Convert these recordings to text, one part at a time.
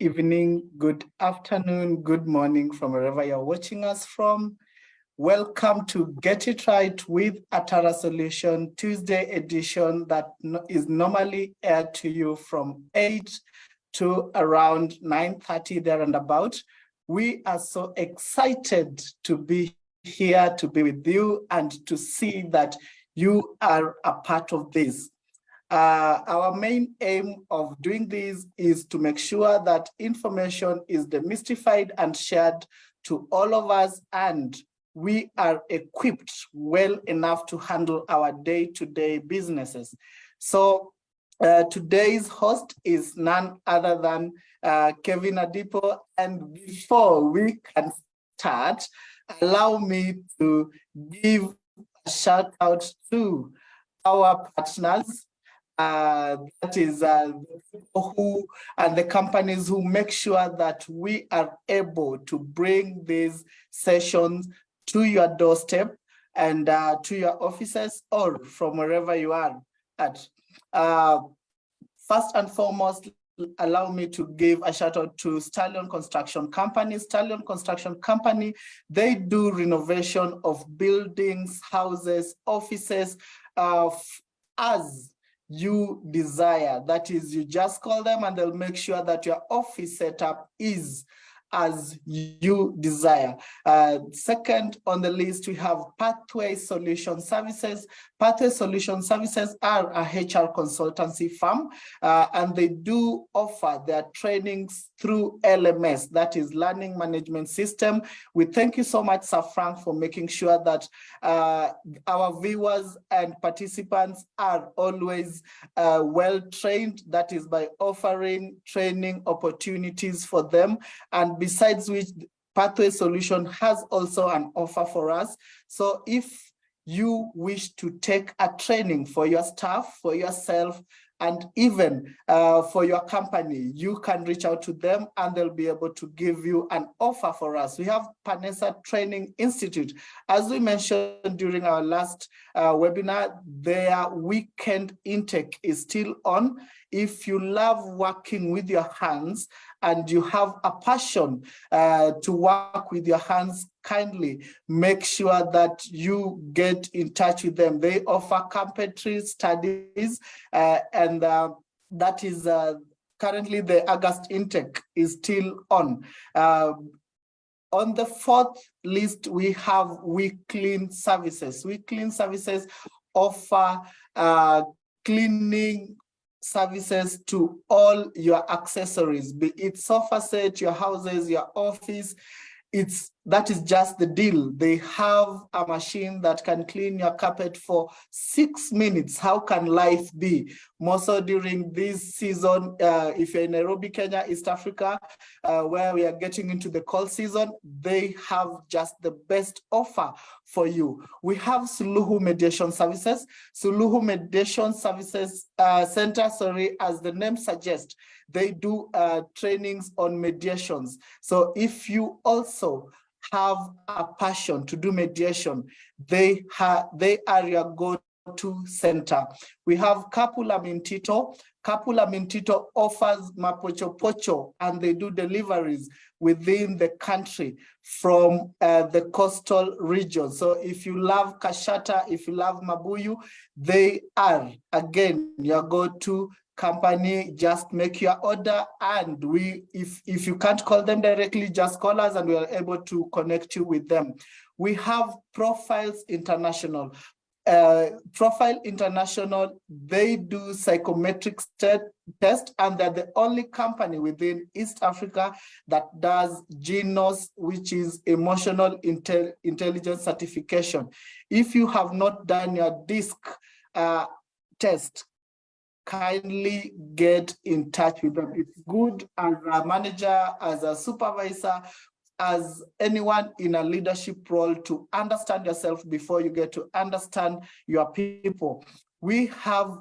evening, good afternoon, good morning from wherever you're watching us from. Welcome to Get It Right with Atara Solution Tuesday edition that is normally aired to you from 8 to around 9:30 there and about. We are so excited to be here, to be with you and to see that you are a part of this. Our main aim of doing this is to make sure that information is demystified and shared to all of us, and we are equipped well enough to handle our day-to-day businesses. So today's host is none other than Kevin Adipo. And before we can start, allow me to give a shout out to our partners. That is the people who and the companies who make sure that we are able to bring these sessions to your doorstep and to your offices or from wherever you are at. First and foremost, allow me to give a shout out to Stallion Construction Company. Stallion Construction Company, they do renovation of buildings, houses, offices, as you desire. That is, you just call them and they'll make sure that your office setup is as you desire. Second on the list, we have Pathway Solution Services. Pathway Solution Services are a HR consultancy firm, and they do offer their trainings through LMS, that is Learning Management System. We thank you so much, Sir Frank, for making sure that our viewers and participants are always well trained, that is by offering training opportunities for them. And besides which, Pathway Solution has also an offer for us. So if you wish to take a training for your staff, for yourself, and even for your company, you can reach out to them and they'll be able to give you an offer for us. We have Panessa Training Institute. As we mentioned during our last webinar, their weekend intake is still on. If you love working with your hands and you have a passion to work with your hands, kindly make sure that you get in touch with them. They offer carpentry studies and that is currently the August intake is still on. On the fourth list, we have We Clean Services. We Clean Services offer cleaning services to all your accessories, be it sofa set, your houses, your office. That is just the deal. They have a machine that can clean your carpet for 6 minutes. How can life be? More so during this season, if you're in Nairobi, Kenya, East Africa, where we are getting into the cold season, they have just the best offer for you. We have Suluhu Mediation Services. Suluhu Mediation Services Center, as the name suggests, they do trainings on mediations. So if you also have a passion to do mediation, they are your go-to center. We have Kapula Mintito. Kapula Mintito offers mapochopocho and they do deliveries within the country from the coastal region. So if you love Kashata, if you love Mabuyu, they are, again, your go-to company. Just make your order, and if you can't call them directly, just call us and we are able to connect you with them. We have Profiles International. Profile International, they do psychometric test, and they're the only company within East Africa that does GNOS, which is Emotional Intelligence Certification. If you have not done your DISC test, kindly get in touch with them. It's good as a manager, as a supervisor, as anyone in a leadership role to understand yourself before you get to understand your people. We have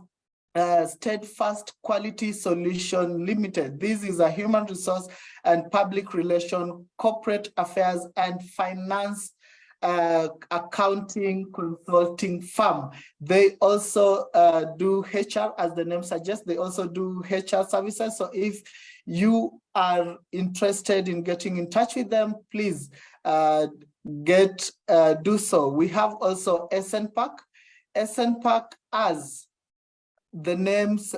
Steadfast Quality Solution Limited. This is a human resource and public relation, corporate affairs and finance accounting consulting firm. They also do HR, as the name suggests. They also do HR services. So if you are interested in getting in touch with them, please do so. We have also SNPAC. SNPAC, as the names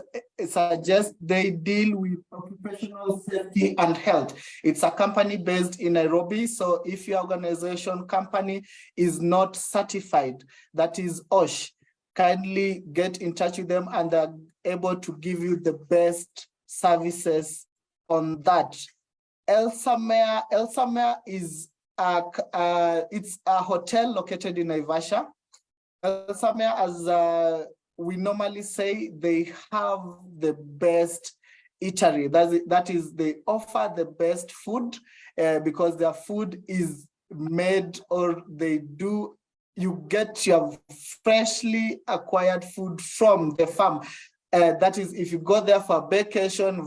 suggest, they deal with occupational safety and health. It's a company based in Nairobi. So if your organization company is not certified, that is OSH, kindly get in touch with them and they're able to give you the best services on that. Elsamere is it's a hotel located in Naivasha. Elsamere, as we normally say, they have the best eatery. That is, they offer the best food because their food is made, or you get your freshly acquired food from the farm. That is, if you go there for vacation,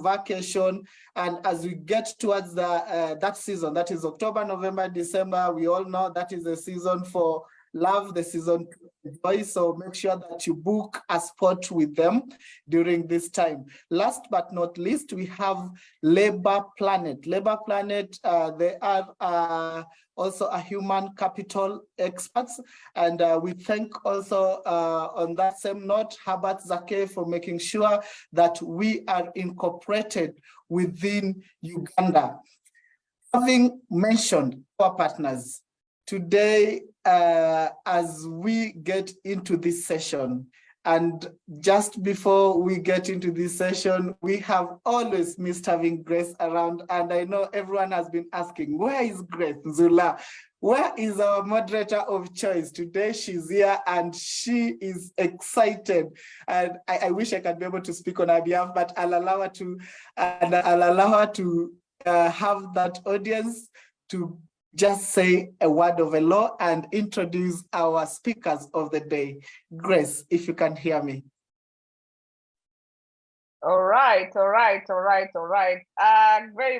and as we get towards that season, that is October, November, December, we all know that is the season for love, the season to enjoy. So make sure that you book a spot with them during this time. Last but not least, we have Labor Planet. Labor Planet, they are also a human capital experts. And we thank also on that same note, Herbert Zake, for making sure that we are incorporated within Uganda. Having mentioned our partners, today, as we get into this session, and just before we get into this session, we have always missed having Grace around. And I know everyone has been asking, where is Grace Nzula? Where is our moderator of choice? Today she's here and she is excited. And I wish I could be able to speak on her behalf, but I'll allow her to, have that audience to just say a word of hello and introduce our speakers of the day. Grace, if you can hear me. All right. Very,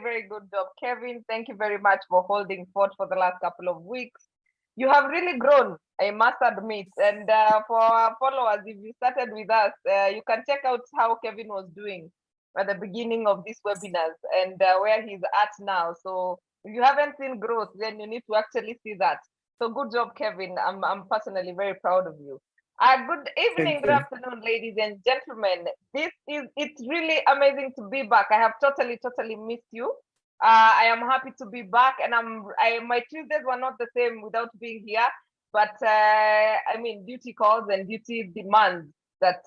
very good job, Kevin. Thank you very much for holding fort for the last couple of weeks. You have really grown, I must admit. And for our followers, if you started with us, you can check out how Kevin was doing at the beginning of these webinars and where he's at now. So if you haven't seen growth, then you need to actually see that. So good job, Kevin. I'm personally very proud of you. Good evening, good afternoon, ladies and gentlemen. It's really amazing to be back. I have totally missed you. I am happy to be back, and my Tuesdays were not the same without being here. But I mean, duty calls and duty demands that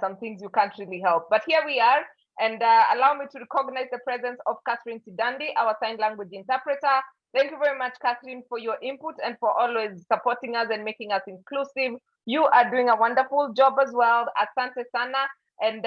some things you can't really help. But here we are, and allow me to recognize the presence of Catherine Sidandi, our sign language interpreter. Thank you very much, Catherine, for your input and for always supporting us and making us inclusive. You are doing a wonderful job as well. Asante sana. And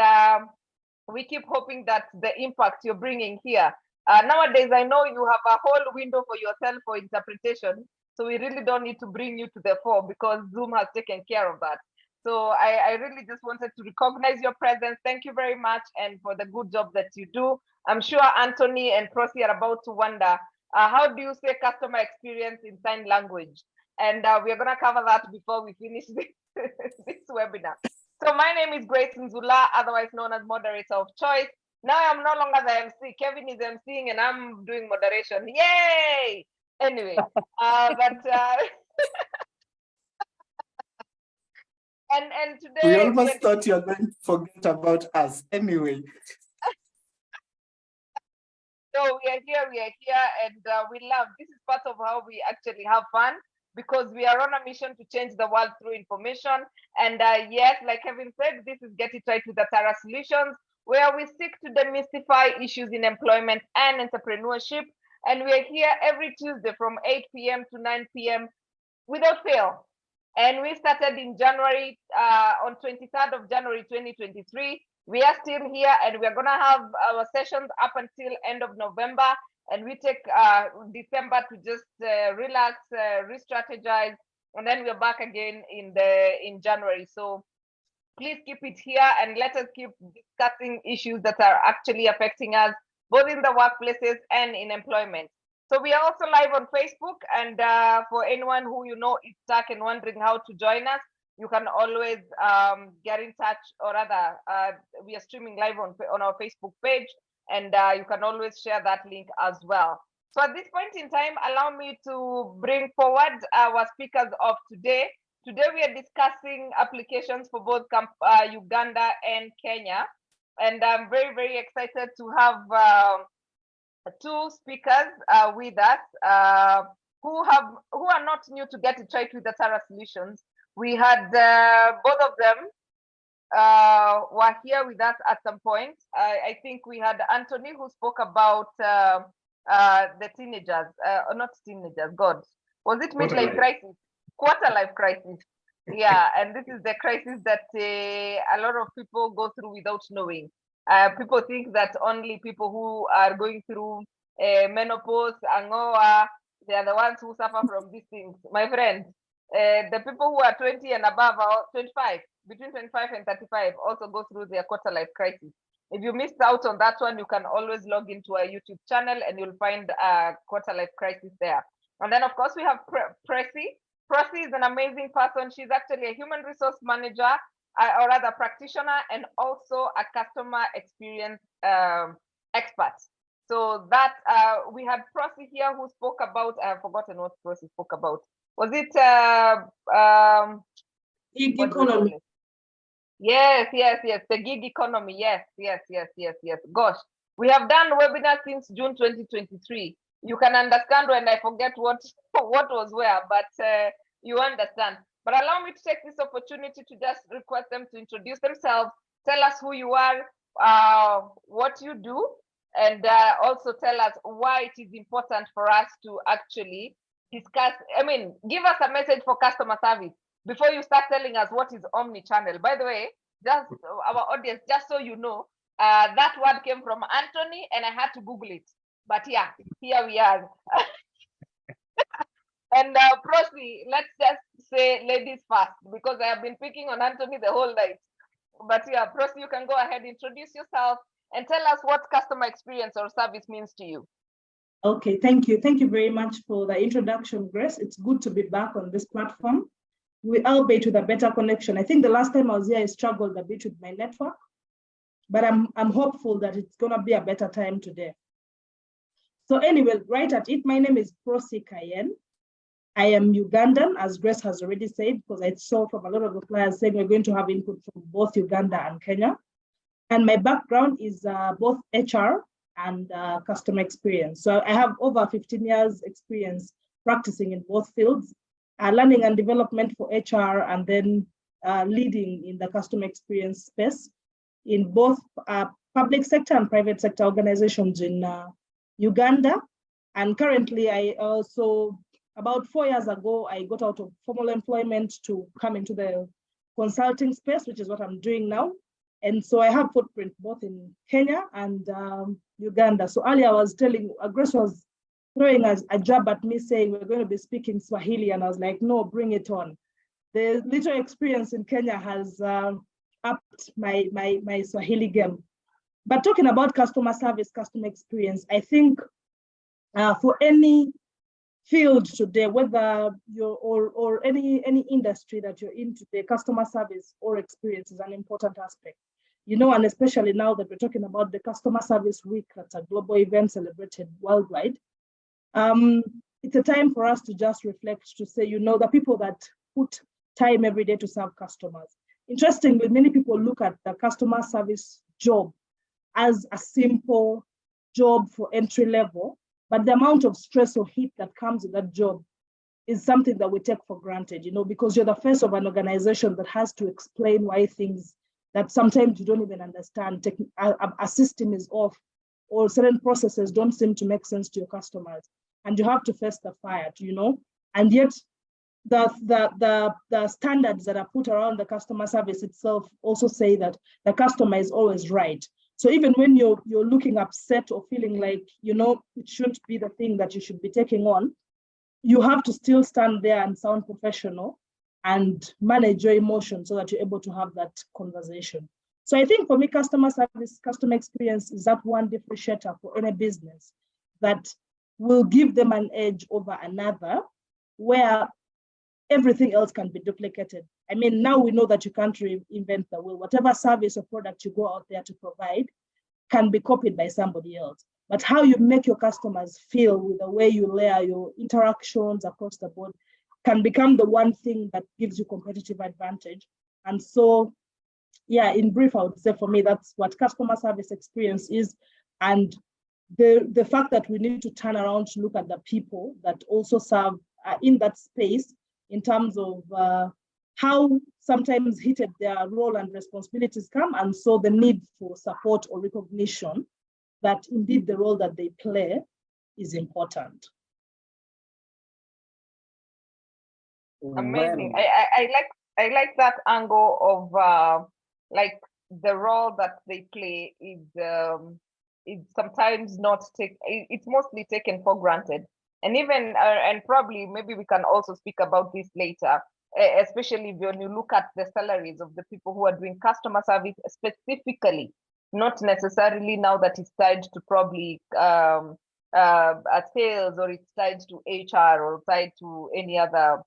we keep hoping that the impact you're bringing here. Nowadays, I know you have a whole window for yourself for interpretation. So we really don't need to bring you to the fore because Zoom has taken care of that. So I really just wanted to recognize your presence. Thank you very much and for the good job that you do. I'm sure Anthony and Prossy are about to wonder, how do you say customer experience in sign language? And we're going to cover that before we finish this webinar. So my name is Grace Nzula, otherwise known as moderator of choice. Now I'm no longer the MC. Kevin is MCing and I'm doing moderation. Yay! Anyway, and today we almost thought you were going to forget about us. Anyway. So we are here, and we love. This is part of how we actually have fun because we are on a mission to change the world through information. And yes, like Kevin said, this is Get It Right with Atara Solutions, where we seek to demystify issues in employment and entrepreneurship. And we are here every Tuesday from 8 p.m. to 9 p.m. without fail. And we started in January, on 23rd of January 2023. We are still here and we're going to have our sessions up until end of November. And we take December to just relax, re-strategize, and then we're back again in January. So please keep it here and let us keep discussing issues that are actually affecting us, both in the workplaces and in employment. So we are also live on Facebook, and for anyone who is stuck and wondering how to join us, you can always get in touch, or rather, we are streaming live on our Facebook page, and you can always share that link as well. So at this point in time, allow me to bring forward our speakers of today. Today we are discussing applications for both Uganda and Kenya, and I'm very, very excited to have two speakers with us who are not new to Get It Right with the Tara Solutions. We had both of them were here with us at some point. I think we had Anthony who spoke about the teenagers, not teenagers, God, was it midlife crisis? Quarter life crisis. Yeah, and this is the crisis that a lot of people go through without knowing. People think that only people who are going through menopause, angoa, they are the ones who suffer from these things. My friend, the people who are 20 and above, or 25, between 25 and 35, also go through their quarter life crisis. If you missed out on that one, you can always log into our YouTube channel and you'll find a quarter life crisis there. And then, of course, we have Prossy. Prossy is an amazing person. She's actually a human resource manager, or rather practitioner, and also a customer experience expert. So that we had Prossy here who spoke about, I've forgotten what Prossy spoke about. Was it gig economy? Yes, the gig economy. Yes. Gosh, we have done webinars since June 2023. You can understand when I forget what was where, but you understand. But allow me to take this opportunity to just request them to introduce themselves, tell us who you are, what you do, and also tell us why it is important for us to actually discuss, give us a message for customer service before you start telling us what is Omnichannel. By the way, just our audience, just so you know, that word came from Anthony and I had to Google it. But yeah, here we are. And Prossy, let's just say ladies first, because I have been picking on Anthony the whole night. But yeah, Prossy, you can go ahead, introduce yourself and tell us what customer experience or service means to you. Okay, thank you. Thank you very much for the introduction, Grace. It's good to be back on this platform. Albeit with a better connection. I think the last time I was here, I struggled a bit with my network, but I'm hopeful that it's gonna be a better time today. So anyway, right at it, my name is Prossy Kayeny. I am Ugandan, as Grace has already said, because I saw from a lot of the players saying we're going to have input from both Uganda and Kenya. And my background is both HR and customer experience. So I have over 15 years experience practicing in both fields, learning and development for HR, and then leading in the customer experience space in both public sector and private sector organizations in Uganda. And currently, I also, about 4 years ago, I got out of formal employment to come into the consulting space, which is what I'm doing now. And so I have footprint both in Kenya and Uganda. So earlier I was telling, Grace was throwing a jab at me saying we're going to be speaking Swahili, and I was like, no, bring it on. The little experience in Kenya has upped my Swahili game. But talking about customer service, customer experience, I think for any field today, whether you're or any industry that you're in today, customer service or experience is an important aspect. You know, and especially now that we're talking about the Customer Service Week, that's a global event celebrated worldwide. It's a time for us to just reflect, to say, you know, the people that put time every day to serve customers. Interestingly, many people look at the customer service job as a simple job for entry level, but the amount of stress or heat that comes with that job is something that we take for granted, you know, because you're the face of an organization that has to explain why things that sometimes you don't even understand, a system is off, or certain processes don't seem to make sense to your customers, and you have to face the fire, you know. And yet the standards that are put around the customer service itself also say that the customer is always right. So even when you're looking upset or feeling like, you know, it shouldn't be the thing that you should be taking on, you have to still stand there and sound professional and manage your emotions so that you're able to have that conversation. So I think for me, customer service, customer experience is that one differentiator for any business that will give them an edge over another, where everything else can be duplicated. I mean, now we know that you can't reinvent the wheel. Whatever service or product you go out there to provide, can be copied by somebody else. But how you make your customers feel with the way you layer your interactions across the board can become the one thing that gives you competitive advantage. And so, yeah, in brief, I would say for me, that's what customer service experience is. And the fact that we need to turn around to look at the people that also serve in that space in terms of how sometimes heated their role and responsibilities come, and so the need for support or recognition that indeed the role that they play is important. Amazing. I like that angle of like the role that they play is sometimes not it's mostly taken for granted. And even and probably maybe we can also speak about this later, especially when you look at the salaries of the people who are doing customer service specifically, not necessarily now that it's tied to probably sales, or it's tied to HR, or tied to any other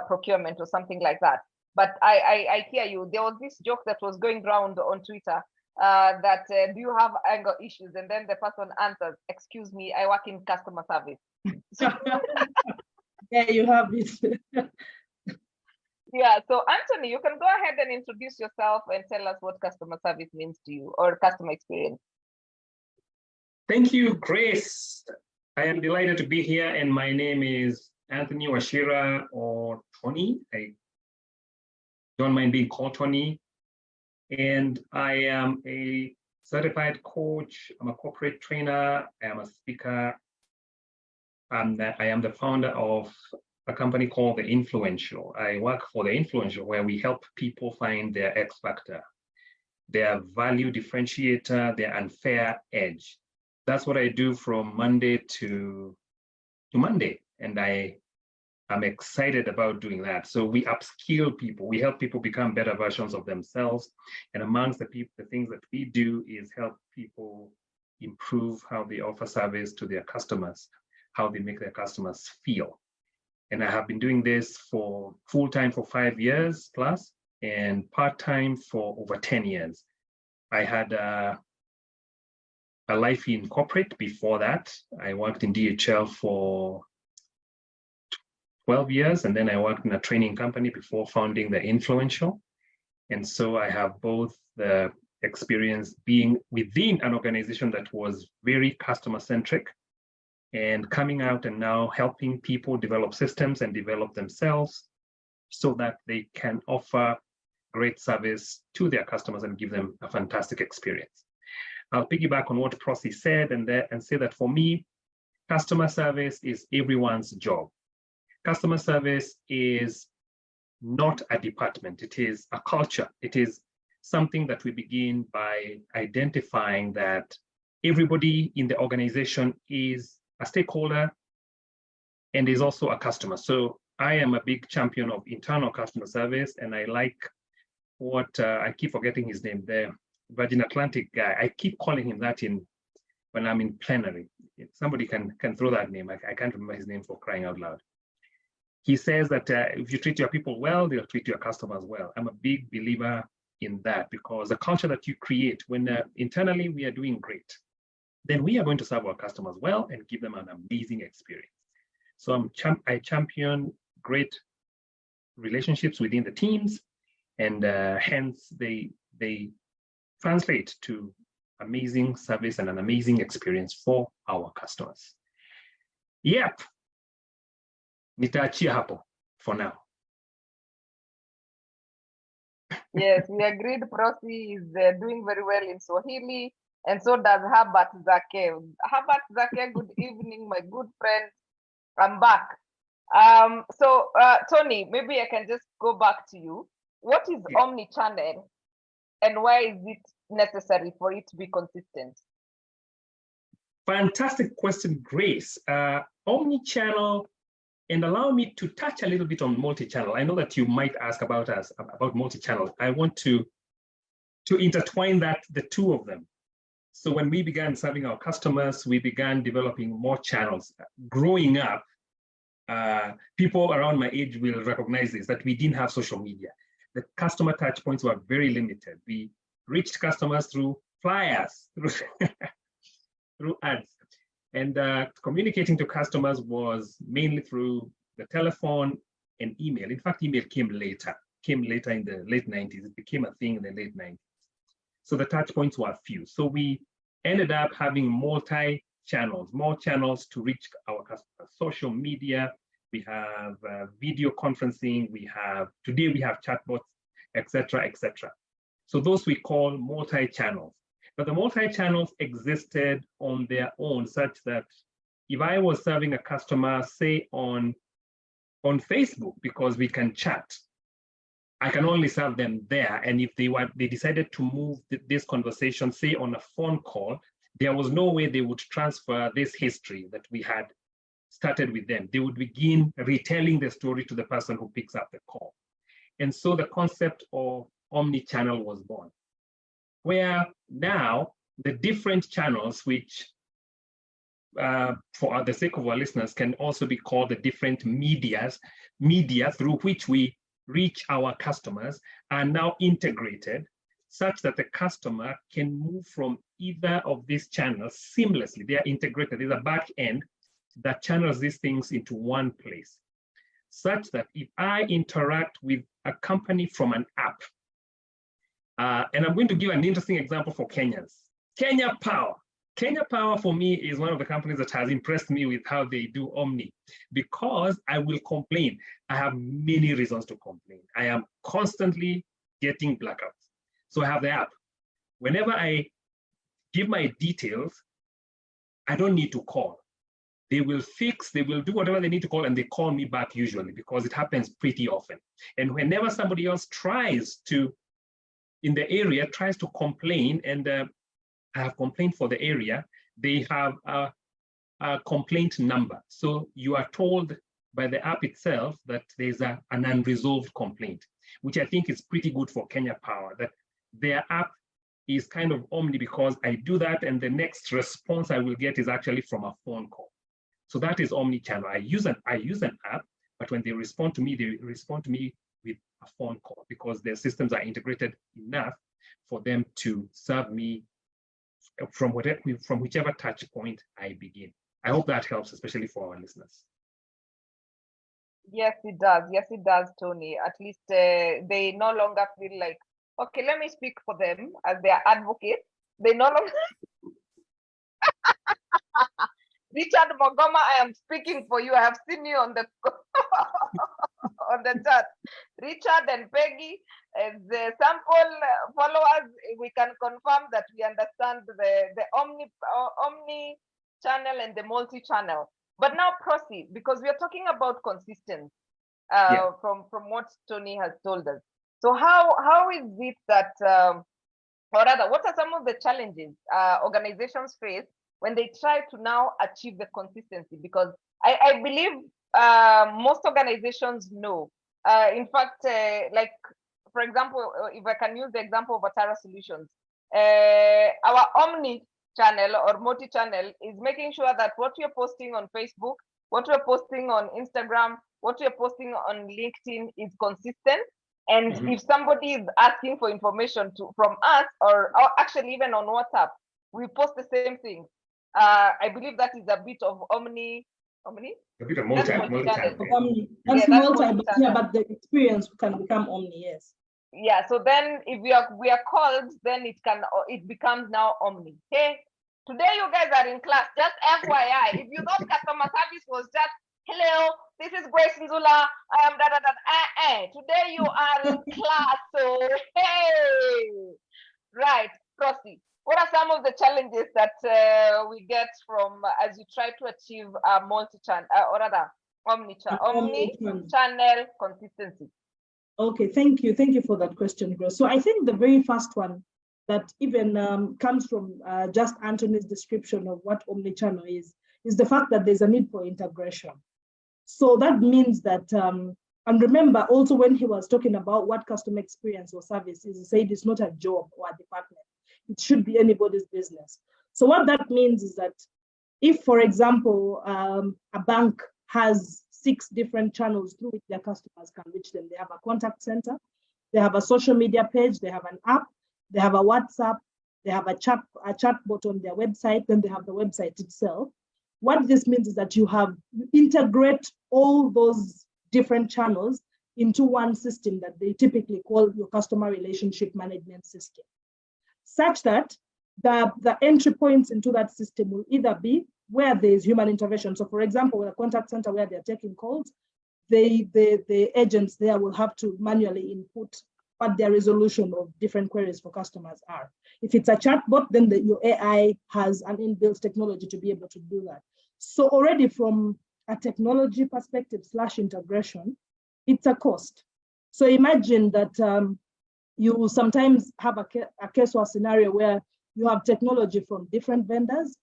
procurement or something like that. But I hear you. There was this joke that was going around on Twitter that do you have anger issues? And then the person answers, excuse me, I work in customer service. Yeah, you have it. Yeah, so Anthony, you can go ahead and introduce yourself and tell us what customer service means to you, or customer experience. Thank you, Grace. I am delighted to be here, and my name is Anthony Wachira, or Tony. I don't mind being called Tony. And I am a certified coach. I'm a corporate trainer. I am a speaker. I am the founder of a company called The Influential. I work for The Influential, where we help people find their X factor, their value differentiator, their unfair edge. That's what I do from Monday to Monday. And I'm excited about doing that. So we upskill people. We help people become better versions of themselves. And amongst the things that we do is help people improve how they offer service to their customers, how they make their customers feel. And I have been doing this for full-time for 5 years plus, and part-time for over 10 years. I had a life in corporate before that. I worked in DHL for 12 years, and then I worked in a training company before founding The Influential. And so I have both the experience being within an organization that was very customer-centric, and coming out and now helping people develop systems and develop themselves so that they can offer great service to their customers and give them a fantastic experience. I'll piggyback on what Prossy said and say that for me, customer service is everyone's job. Customer service is not a department, it is a culture. It is something that we begin by identifying that everybody in the organization is a stakeholder and is also a customer. So I am a big champion of internal customer service, and I like what I keep forgetting his name, the Virgin Atlantic guy. I keep calling him that when I'm in plenary. Somebody can throw that name. I can't remember his name, for crying out loud. He says that if you treat your people well, they'll treat your customers well. I'm a big believer in that, because the culture that you create when internally we are doing great, then we are going to serve our customers well and give them an amazing experience. So I champion great relationships within the teams, and hence they translate to amazing service and an amazing experience for our customers. Yep. Nitaachia hapo for now. Yes, we agreed. Prossy is doing very well in Swahili, and so does Herbert Zake. Herbert Zake, good evening, my good friend. I'm back. So Tony, maybe I can just go back to you. What is Omnichannel, and why is it necessary for it to be consistent? Fantastic question, Grace. Omnichannel, and allow me to touch a little bit on multi-channel. I know that you might ask about multi-channel. I want to intertwine the two of them. So when we began serving our customers, we began developing more channels. Growing up, people around my age will recognize this, that we didn't have social media. The customer touch points were very limited. We reached customers through flyers through ads. And communicating to customers was mainly through the telephone and email. In fact, email came later in the late 90s. It became a thing in the late 90s. So the touch points were few. So we ended up having more channels to reach our customers. Social media, we have video conferencing, today we have chatbots, etc., etc. So those we call multi-channels. But the multi-channels existed on their own, such that if I was serving a customer, say on Facebook, because we can chat, I can only serve them there. And if they decided to move this conversation, say on a phone call, there was no way they would transfer this history that we had started with them. They would begin retelling the story to the person who picks up the call. And so the concept of omnichannel was born, where now the different channels, which for the sake of our listeners can also be called the different media through which we reach our customers, are now integrated such that the customer can move from either of these channels seamlessly. They are integrated. There's a back end that channels these things into one place, such that if I interact with a company from an app, and I'm going to give an interesting example for Kenyans. Kenya Power. Kenya Power for me is one of the companies that has impressed me with how they do Omni, because I will complain. I have many reasons to complain. I am constantly getting blackouts. So I have the app. Whenever I give my details, I don't need to call. They will do whatever they need to call, and they call me back usually, because it happens pretty often. And whenever somebody else in the area tries to complain, and I have complained for the area, they have a complaint number. So you are told by the app itself that there's an unresolved complaint, which I think is pretty good for Kenya Power, that their app is kind of omni, because I do that and the next response I will get is actually from a phone call. So that is omni-channel. I use an app, but when they respond to me with a phone call, because their systems are integrated enough for them to serve me from whichever touch point I begin. I hope that helps, especially for our listeners. Yes, it does. Yes, it does, Tony. At least they no longer feel like, okay, let me speak for them as their advocate. They no longer. Richard Mogoma, I am speaking for you. I have seen you on the on the chat. Richard and Peggy, as the sample followers, we can confirm that we understand the omni channel and the multi-channel. But now, Prossy, because we are talking about consistency from what Tony has told us. So how is it that, or rather, what are some of the challenges organizations face when they try to now achieve the consistency? Because I believe most organizations know. In fact, like, for example, if I can use the example of Wachira Solutions, our omni channel or multi-channel is making sure that what you're posting on Facebook, what you're posting on Instagram, what you're posting on LinkedIn is consistent. And if somebody is asking for information from us, or actually even on WhatsApp, we post the same thing. I believe that is a bit of omni. A bit of multi-channel. That's multi, but the experience can become omni, yes. Yeah, so then if we are called, then it becomes now omni. Hey, today you guys are in class, just FYI. If you thought customer service was just, hello, this is Grace Nzula, today you are in class, so hey. Right, Prossy, what are some of the challenges that we get from as you try to achieve a multi-channel, or rather, omni-channel consistency? Okay, thank you. Thank you for that question, Grace. So I think the very first one that even comes from just Anthony's description of what omnichannel is the fact that there's a need for integration. So that means that, and remember also when he was talking about what customer experience or service is, he said it's not a job or a department. It should be anybody's business. So what that means is that if, for example, a bank has 6 different channels through which their customers can reach them. They have a contact center, they have a social media page, they have an app, they have a WhatsApp, They have a chatbot on their website, then they have the website itself. What this means is that you integrate all those different channels into one system that they typically call your customer relationship management system, such that the entry points into that system will either be where there is human intervention. So for example, with a contact center where they're taking calls, the agents there will have to manually input what their resolution of different queries for customers are. If it's a chatbot, then your AI has an inbuilt technology to be able to do that. So already from a technology perspective / integration, it's a cost. So imagine that you will sometimes have a case or a scenario where you have technology from different vendors.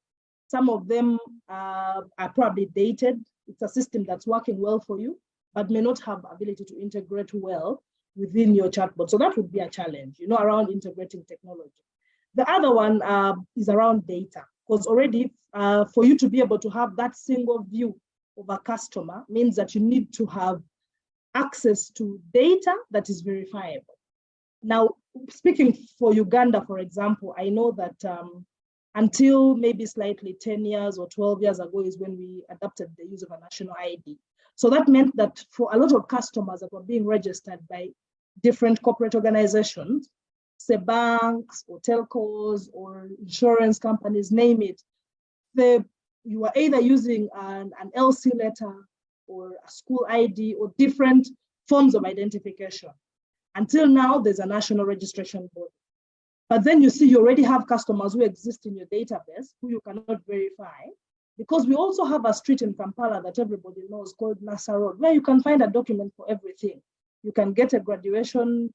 Some of them are probably dated. It's a system that's working well for you, but may not have ability to integrate well within your chatbot. So that would be a challenge, around integrating technology. The other one is around data, because already for you to be able to have that single view of a customer means that you need to have access to data that is verifiable. Now, speaking for Uganda, for example, I know that until maybe slightly 10 years or 12 years ago is when we adopted the use of a national ID. So that meant that for a lot of customers that were being registered by different corporate organizations, say banks or telcos or insurance companies, name it, you were either using an LC letter or a school ID or different forms of identification. Until now, there's a national registration board. But then you see, you already have customers who exist in your database who you cannot verify, because we also have a street in Kampala that everybody knows called Nasa Road, where you can find a document for everything. You can get a graduation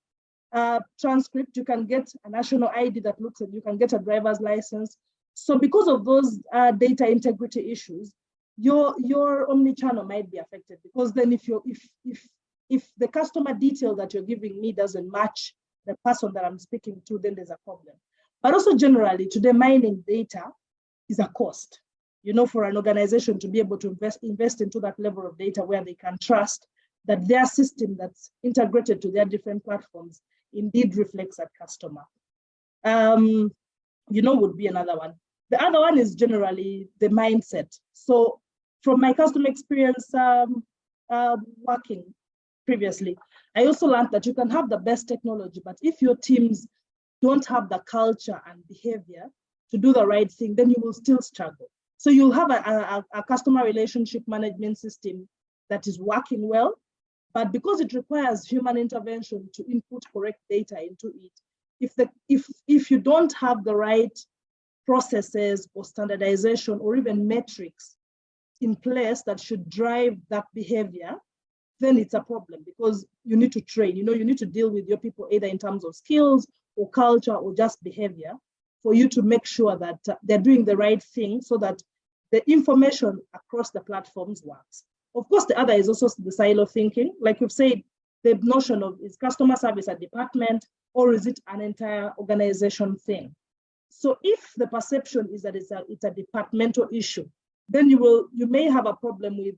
transcript, you can get a national ID that looks at, you can get a driver's license. So because of those data integrity issues, your omnichannel might be affected, because then if the customer detail that you're giving me doesn't match the person that I'm speaking to, then there's a problem. But also generally, today mining data is a cost, for an organization to be able to invest into that level of data where they can trust that their system that's integrated to their different platforms indeed reflects that customer. Would be another one. The other one is generally the mindset. So from my customer experience working previously, I also learned that you can have the best technology, but if your teams don't have the culture and behavior to do the right thing, then you will still struggle. So you'll have a customer relationship management system that is working well, but because it requires human intervention to input correct data into it, if you don't have the right processes or standardization or even metrics in place that should drive that behavior, then it's a problem, because you need to train, you need to deal with your people either in terms of skills or culture or just behavior for you to make sure that they're doing the right thing so that the information across the platforms works. Of course, the other is also the silo thinking. Like we've said, the notion of, is customer service a department or is it an entire organization thing? So if the perception is that it's a departmental issue, then you may have a problem with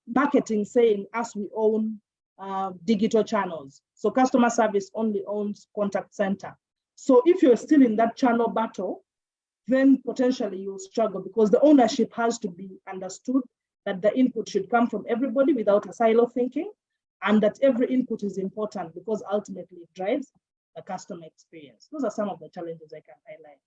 marketing saying, as we own digital channels. So customer service only owns contact center. So if you're still in that channel battle, then potentially you'll struggle, because the ownership has to be understood that the input should come from everybody without a silo thinking, and that every input is important because ultimately it drives the customer experience. Those are some of the challenges I can highlight.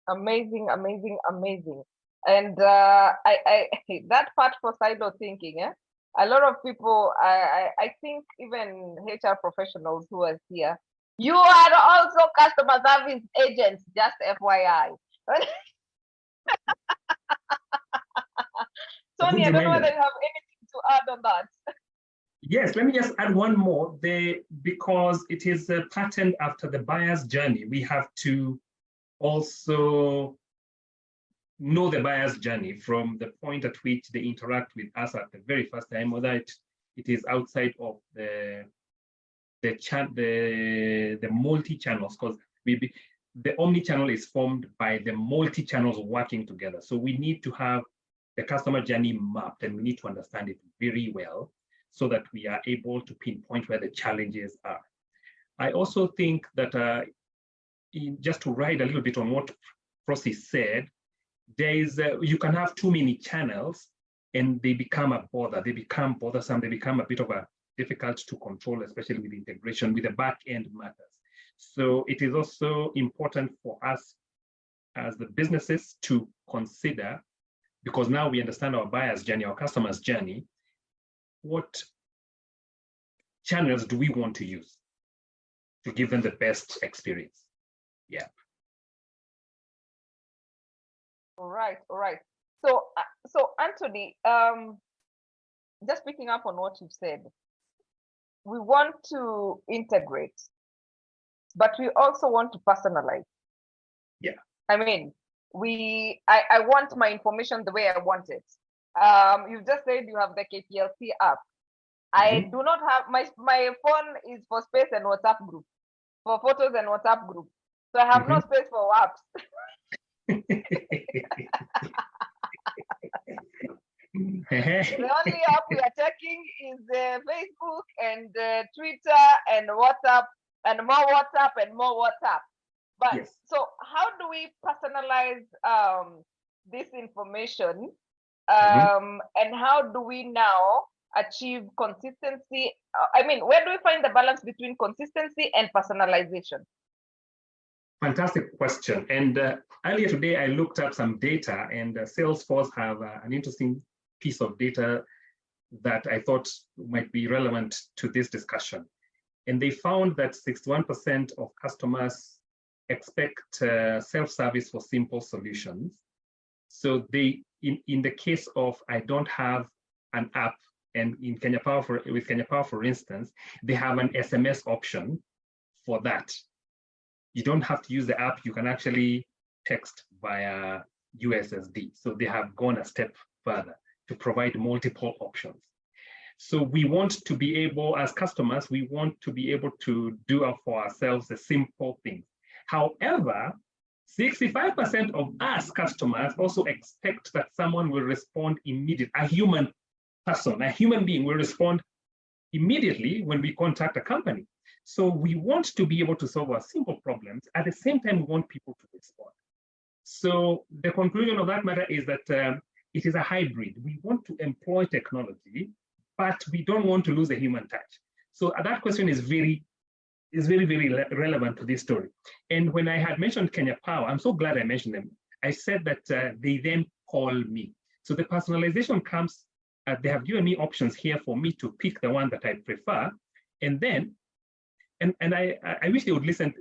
Amazing, amazing, amazing. And I that part for silo thinking, a lot of people, I think even HR professionals who are here, you are also customer service agents, just FYI. Tony, I don't know whether you have anything to add on that. Yes, let me just add one more. Because it is patterned after the buyer's journey, we have to also know the buyer's journey from the point at which they interact with us at the very first time, whether it is outside of the multi-channels, because the omni-channel is formed by the multi-channels working together. So we need to have the customer journey mapped, and we need to understand it very well so that we are able to pinpoint where the challenges are. I also think that just to ride a little bit on what Prossy said, there is you can have too many channels and they become a bother. They become bothersome. They become a bit of a difficult to control, especially with integration with the back end matters. So it is also important for us as the businesses to consider, because now we understand our buyer's journey, our customer's journey, what channels do we want to use to give them the best experience? Yeah. All right. So Anthony, just picking up on what you've said, we want to integrate, but we also want to personalize. Yeah. I mean, I want my information the way I want it. You've just said you have the KPLC app. I do not have my phone is for space and WhatsApp group, for photos and WhatsApp group. So I have no space for apps. The only app we are checking is Facebook and Twitter and WhatsApp and more WhatsApp and more WhatsApp. But yes. So how do we personalize this information? And how do we now achieve consistency? I mean, where do we find the balance between consistency and personalization? Fantastic question. And earlier today, I looked up some data, and Salesforce have an interesting piece of data that I thought might be relevant to this discussion. And they found that 61% of customers expect self-service for simple solutions. So they, in the case of I don't have an app, and in Kenya Power, with Kenya Power, for instance, they have an SMS option for that. You don't have to use the app. You can actually text via USSD. So they have gone a step further to provide multiple options. So we want to be able, as customers, we want to be able to do for ourselves the simple things. However, 65% of us customers also expect that someone will respond immediately. A human person, a human being will respond immediately when we contact a company. So we want to be able to solve our simple problems. At the same time, we want people to respond. So the conclusion of that matter is that it is a hybrid. We want to employ technology, but we don't want to lose the human touch. So that question is very relevant to this story. And when I had mentioned Kenya Power, I'm so glad I mentioned them. I said that they then call me. So the personalization comes, they have given me options here for me to pick the one that I prefer. And then, and I wish they would listen.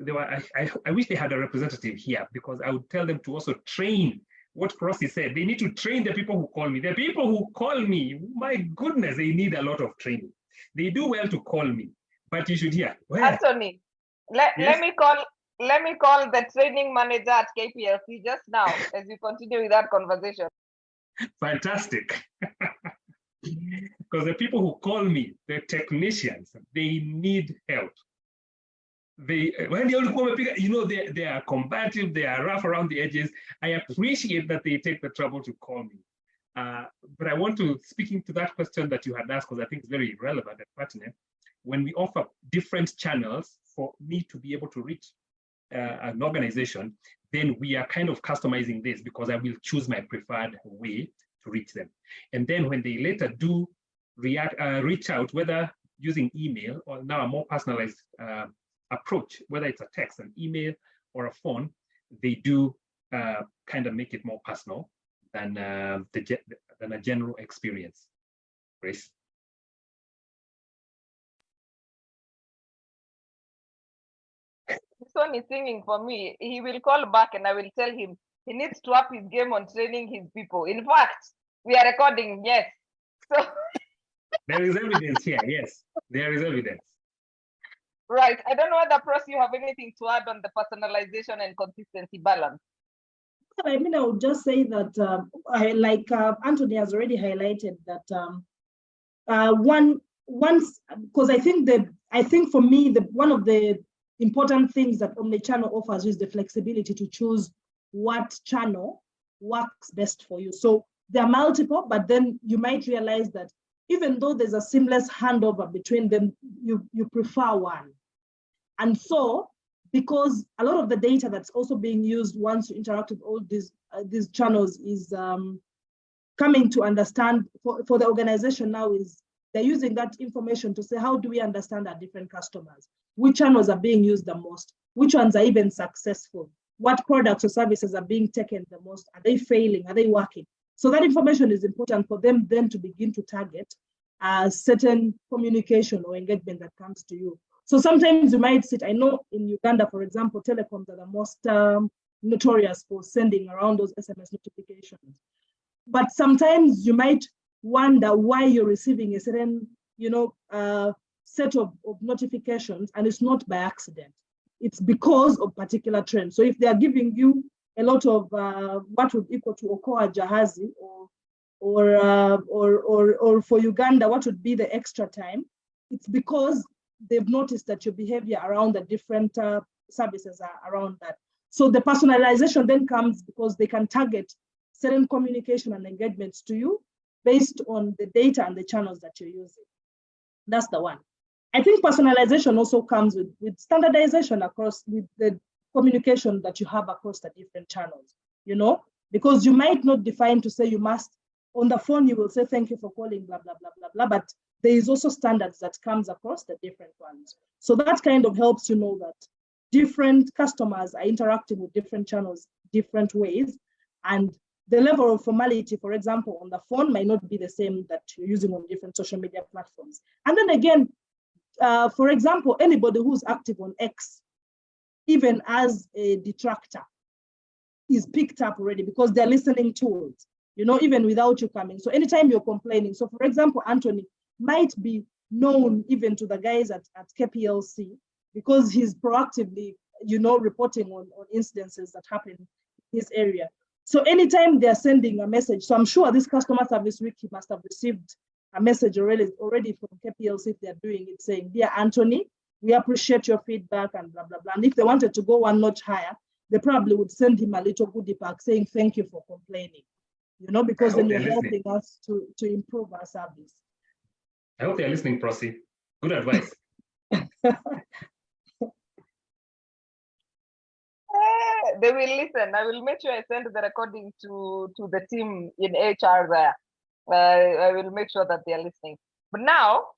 I wish they had a representative here, because I would tell them to also train what Prossy said. They need to train the people who call me. The people who call me, my goodness, they need a lot of training. They do well to call me, but you should hear. Well, Anthony, let me call the training manager at KPLC just now as you continue with that conversation. Fantastic. Because the people who call me, the technicians, they need help. When they are combative, they are rough around the edges. I appreciate that they take the trouble to call me. But I want to, speaking to that question that you had asked, because I think it's very relevant and pertinent, when we offer different channels for me to be able to reach an organization, then we are kind of customizing this, because I will choose my preferred way to reach them. And then when they later do reach out, whether using email or now a more personalized approach, whether it's a text, an email, or a phone, they do kind of make it more personal than a general experience. Grace? This one is singing for me. He will call back and I will tell him he needs to up his game on training his people. In fact, we are recording, yes. So there is evidence here, yes. There is evidence. Right. I don't know whether, Prossy, you have anything to add on the personalization and consistency balance. I mean, I would just say that, like Anthony has already highlighted that because I think for me, one of the important things that Omnichannel offers is the flexibility to choose what channel works best for you. So there are multiple, but then you might realize that even though there's a seamless handover between them, you prefer one. And so because a lot of the data that's also being used once you interact with all these channels is coming to understand for the organization now is they're using that information to say, how do we understand our different customers? Which channels are being used the most? Which ones are even successful? What products or services are being taken the most? Are they failing? Are they working? So that information is important for them then to begin to target a certain communication or engagement that comes to you. So sometimes you might sit, I know in Uganda, for example, telecoms are the most notorious for sending around those SMS notifications. But sometimes you might wonder why you're receiving a certain, set of notifications, and it's not by accident. It's because of particular trends. So if they are giving you a lot of what would equal to Okoa Jahazi, or for Uganda, what would be the extra time? It's because they've noticed that your behavior around the different services are around that. So the personalization then comes because they can target certain communication and engagements to you based on the data and the channels that you're using. That's the one. I think personalization also comes with standardization across with the communication that you have across the different channels, because you might not define to say you must, on the phone, you will say, thank you for calling, blah, blah, blah, blah, blah, but there is also standards that comes across the different ones. So that kind of helps you know that different customers are interacting with different channels, different ways, and the level of formality, for example, on the phone might not be the same that you're using on different social media platforms. And then again, for example, anybody who's active on X, even as a detractor, is picked up already because they're listening tools, even without you coming. So anytime you're complaining, so for example, Anthony might be known even to the guys at KPLC because he's proactively, reporting on incidences that happen in his area. So anytime they're sending a message, so I'm sure this customer service week, he must have received a message already from KPLC if they're doing it, saying, dear Anthony, we appreciate your feedback and blah, blah, blah. And if they wanted to go one notch higher, they probably would send him a little goodie pack saying, thank you for complaining, because then you're helping us to improve our service. I hope they're listening, Prossy. Good advice. They will listen. I will make sure I send the recording to the team in HR there. I will make sure that they are listening. But now,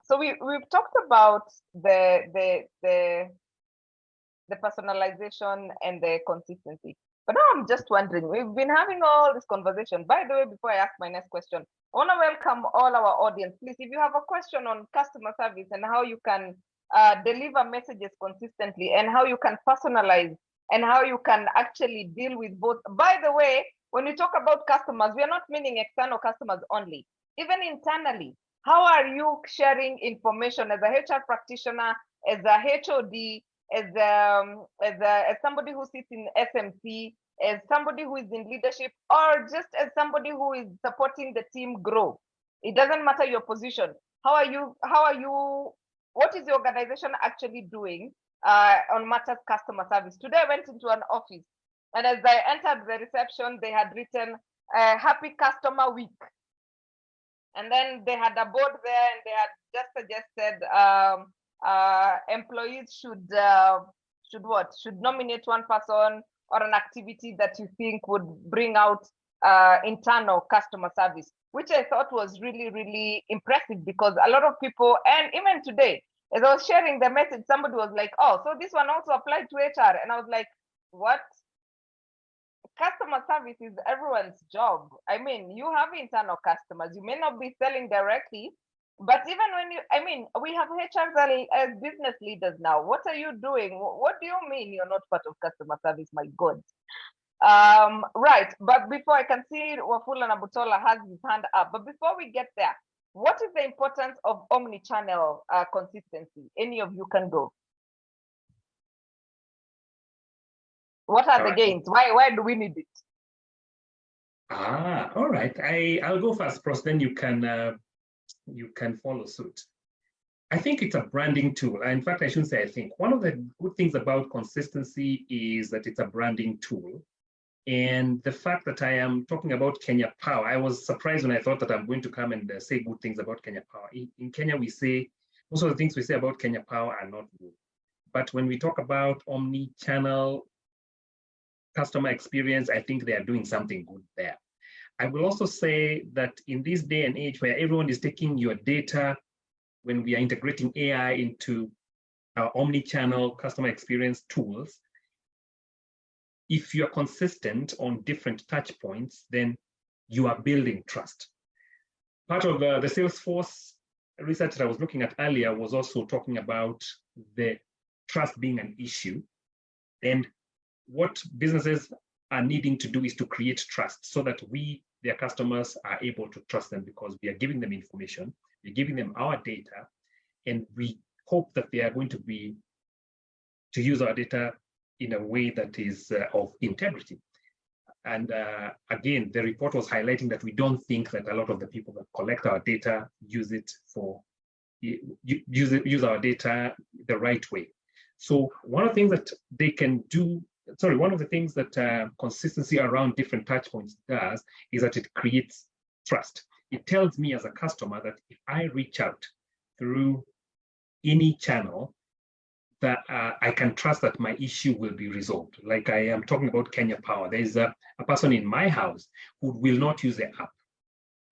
so we've talked about the personalization and the consistency. But now I'm just wondering, we've been having all this conversation. By the way, before I ask my next question, I want to welcome all our audience. Please, if you have a question on customer service and how you can deliver messages consistently and how you can personalize and how you can actually deal with both. By the way, when we talk about customers, we are not meaning external customers only. Even internally, how are you sharing information as a HR practitioner, as a HOD, as somebody who sits in SMC, as somebody who is in leadership, or just as somebody who is supporting the team grow? It doesn't matter your position. What is the organization actually doing on matters customer service? Today I went into an office, and as I entered the reception, they had written Happy Customer Week. And then they had a board there, and they had just suggested employees should nominate one person or an activity that you think would bring out internal customer service, which I thought was really, really impressive, because a lot of people, and even today, as I was sharing the message, somebody was like, oh, so this one also applied to HR. And I was like, what? Customer service is everyone's job. I mean, you have internal customers. You may not be selling directly, but even when we have HRs as business leaders now. What are you doing? What do you mean you're not part of customer service? My God. Right, but before I can see Wafula Nabutola has his hand up, but before we get there, what is the importance of omnichannel consistency? Any of you can go. What are the gains? Why do we need it? All right. I'll go first, Pross. Then you can follow suit. I think it's a branding tool. In fact, I shouldn't say I think. One of the good things about consistency is that it's a branding tool. And the fact that I am talking about Kenya Power, I was surprised when I thought that I'm going to come and say good things about Kenya Power. In Kenya, we say most of the things we say about Kenya Power are not good. But when we talk about omni-channel customer experience, I think they are doing something good there. I will also say that in this day and age where everyone is taking your data, when we are integrating AI into our omni-channel customer experience tools, if you're consistent on different touch points, then you are building trust. Part of the Salesforce research that I was looking at earlier was also talking about the trust being an issue. And what businesses are needing to do is to create trust so that we, their customers, are able to trust them because we are giving them information, we're giving them our data, and we hope that they are going to use our data in a way that is of integrity. And again, the report was highlighting that we don't think that a lot of the people that collect our data use our data the right way. So one of the things that they can do, one of the things that consistency around different touch points does is that it creates trust. It tells me as a customer that if I reach out through any channel, that I can trust that my issue will be resolved. Like I am talking about Kenya Power. There is a person in my house who will not use the app.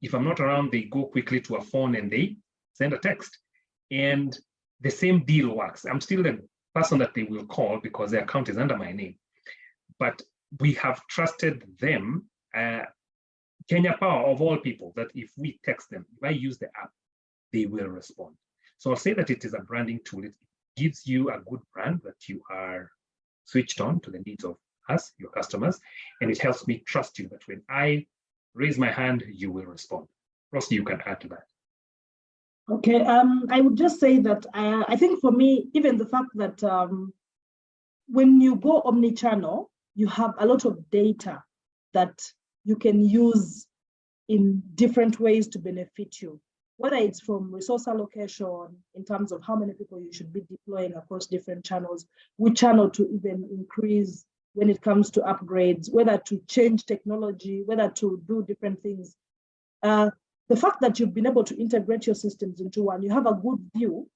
If I'm not around, they go quickly to a phone and they send a text. And the same deal works. I'm still the person that they will call because their account is under my name. But we have trusted them, Kenya Power of all people, that if we text them, if I use the app, they will respond. So I'll say that it is a branding tool. It gives you a good brand that you are switched on to the needs of us, your customers, and it helps me trust you that when I raise my hand, you will respond. Prossy, you can add to that. Okay, I would just say that I think for me, even the fact that when you go omni-channel, you have a lot of data that you can use in different ways to benefit you, whether it's from resource allocation in terms of how many people you should be deploying across different channels, which channel to even increase when it comes to upgrades, whether to change technology, whether to do different things. The fact that you've been able to integrate your systems into one, you have a good view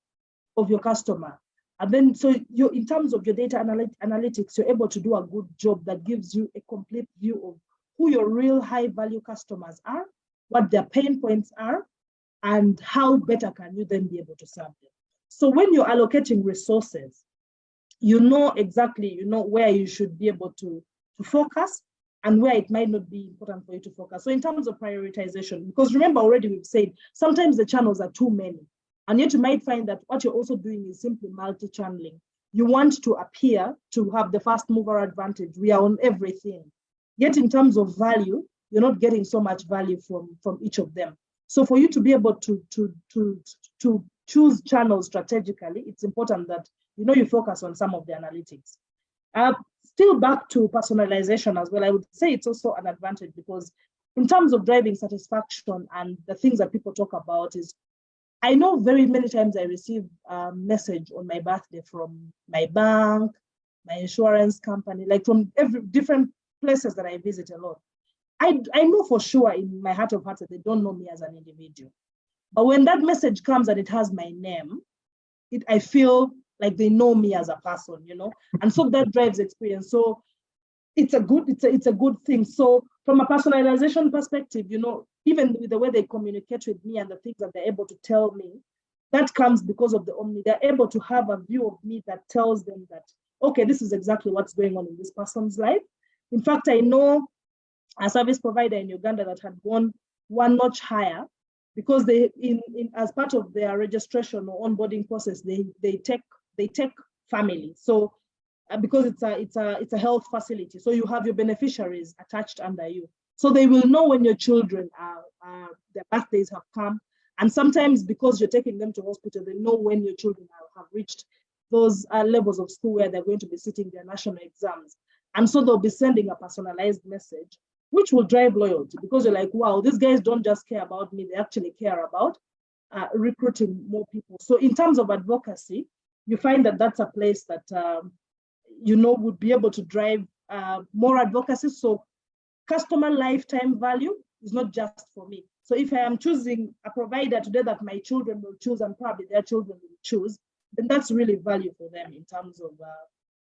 of your customer. And then, so you, in terms of your data analytics, you're able to do a good job that gives you a complete view of who your real high value customers are, what their pain points are, and how better can you then be able to serve them. So when you're allocating resources, you know exactly, where you should be able to focus and where it might not be important for you to focus. So in terms of prioritization, because remember already we've said, sometimes the channels are too many, and yet you might find that what you're also doing is simply multi-channeling. You want to appear to have the first mover advantage. We are on everything. Yet in terms of value, you're not getting so much value from each of them. So for you to be able to choose channels strategically, it's important that you focus on some of the analytics. Still back to personalization as well, I would say it's also an advantage because in terms of driving satisfaction and the things that people talk about is, I know very many times I receive a message on my birthday from my bank, my insurance company, like from different places that I visit a lot. I know for sure in my heart of hearts that they don't know me as an individual. But when that message comes and it has my name, I feel like they know me as a person, and so that drives experience. So it's a good thing. So from a personalization perspective, even with the way they communicate with me and the things that they're able to tell me, that comes because of the Omni. They're able to have a view of me that tells them that, okay, this is exactly what's going on in this person's life. In fact, I know a service provider in Uganda that had gone one notch higher because they, as part of their registration or onboarding process, they take family. So because it's a health facility, so you have your beneficiaries attached under you. So they will know when your children their birthdays have come, and sometimes because you're taking them to hospital, they know when your children have reached those levels of school where they're going to be sitting their national exams, and so they'll be sending a personalized message, which will drive loyalty because you're like, wow, these guys don't just care about me; they actually care about recruiting more people. So in terms of advocacy, you find that that's a place that would be able to drive more advocacy. So customer lifetime value is not just for me. So if I am choosing a provider today that my children will choose and probably their children will choose, then that's really value for them in terms of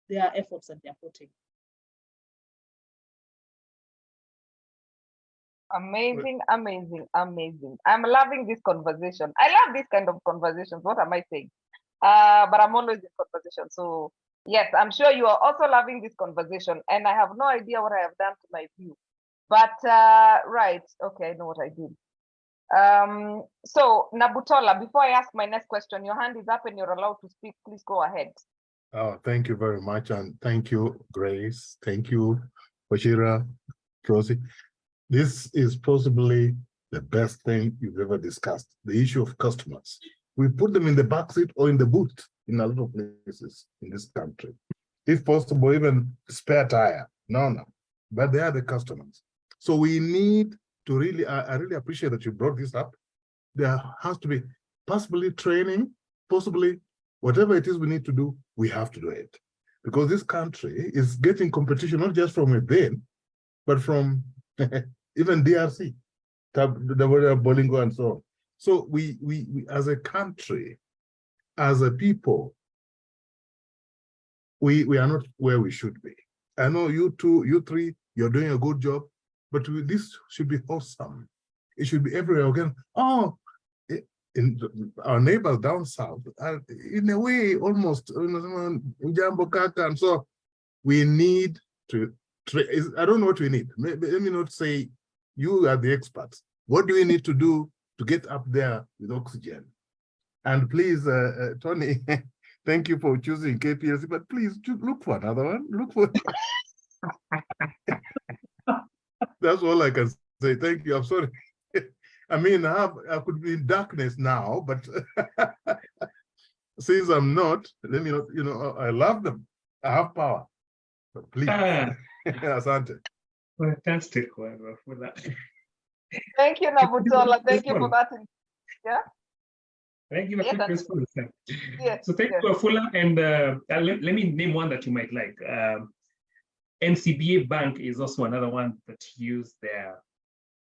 their efforts that they're putting. Amazing, amazing, amazing. I'm loving this conversation. I love this kind of conversations. What am I saying? But I'm always in conversation. So yes, I'm sure you are also loving this conversation. And I have no idea what I have done to my view. But right, okay, I know what I did. So Nabutola, before I ask my next question, your hand is up and you're allowed to speak. Please go ahead. Oh, thank you very much. And thank you, Grace. Thank you, Wachira, Prossy. This is possibly the best thing you've ever discussed, the issue of customers. We put them in the backseat or in the boot in a lot of places in this country. If possible, even spare tire. No, but they are the customers. So we need to really, I really appreciate that you brought this up. There has to be possibly training, possibly whatever it is we need to do, we have to do it. Because this country is getting competition, not just from within, but from even DRC, the Bolingo and so on. So we as a country, as a people, we are not where we should be. I know you two, you three, you're doing a good job, but this should be awesome. It should be everywhere again. Oh, in our neighbors down south, in a way, almost, Ujambo Kaka, and so we need to, I don't know what we need. Let me not say you are the experts. What do we need to do to get up there with oxygen? And please, Tony, thank you for choosing KPLC, but please look for another one. Look for. That's all I can say. Thank you. I'm sorry. I mean, I could be in darkness now, but since I'm not, let me not, I love them. I have power. But please, Asante. Fantastic for that. Thank you, Nabutola. Thank you for that. Yeah. Thank you for quick response. Yes. So thank you, Afula, and let me name one that you might like. NCBA Bank is also another one that use their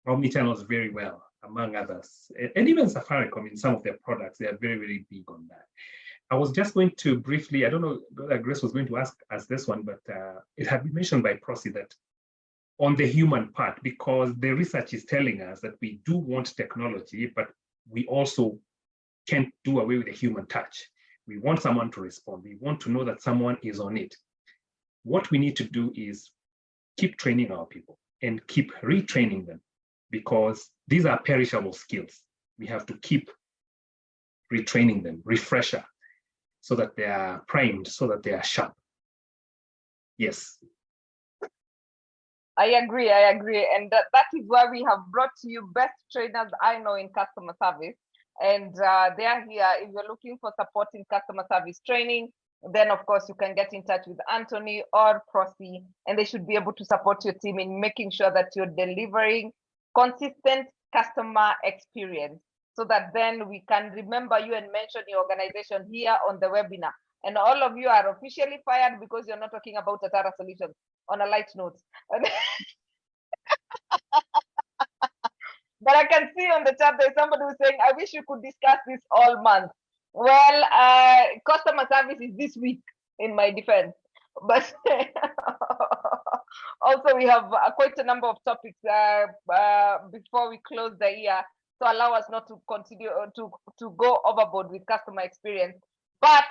omnichannels very well, among others. And even Safaricom, in some of their products, they are very, very big on that. I was just going to briefly, I don't know whether Grace was going to ask us this one, but it had been mentioned by Prossy that on the human part, because the research is telling us that we do want technology, but we also can't do away with the human touch. We want someone to respond. We want to know that someone is on it. What we need to do is keep training our people and keep retraining them, because these are perishable skills. We have to keep retraining them, refresher, so that they are primed, so that they are sharp. Yes. I agree. And that is why we have brought to you best trainers I know in customer service. And they are here. If you're looking for support in customer service training, then of course you can get in touch with Anthony or Prossy, and they should be able to support your team in making sure that you're delivering consistent customer experience, so that then we can remember you and mention your organization here on the webinar. And all of you are officially fired because you're not talking about Atara Solutions, on a light note. But I can see on the chat there's somebody who's saying, I wish you could discuss this all month. Well, customer service is this week, in my defense. But also we have quite a number of topics before we close the year, to allow us not to continue to go overboard with customer experience. But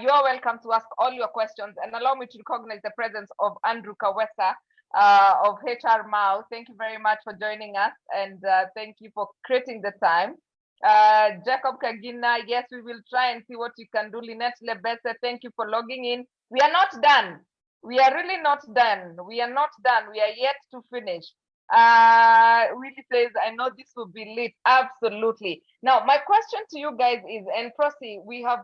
you are welcome to ask all your questions, and allow me to recognize the presence of Andrew Kawesa of HR Mau. Thank you very much for joining us, and thank you for creating the time. Jacob Kagina, yes, we will try and see what you can do. Lynette Lebese, thank you for logging in. We are not done. We are really not done. We are not done. We are yet to finish. Willie says, I know this will be lit. Absolutely. Now, my question to you guys is, and Prossy, we have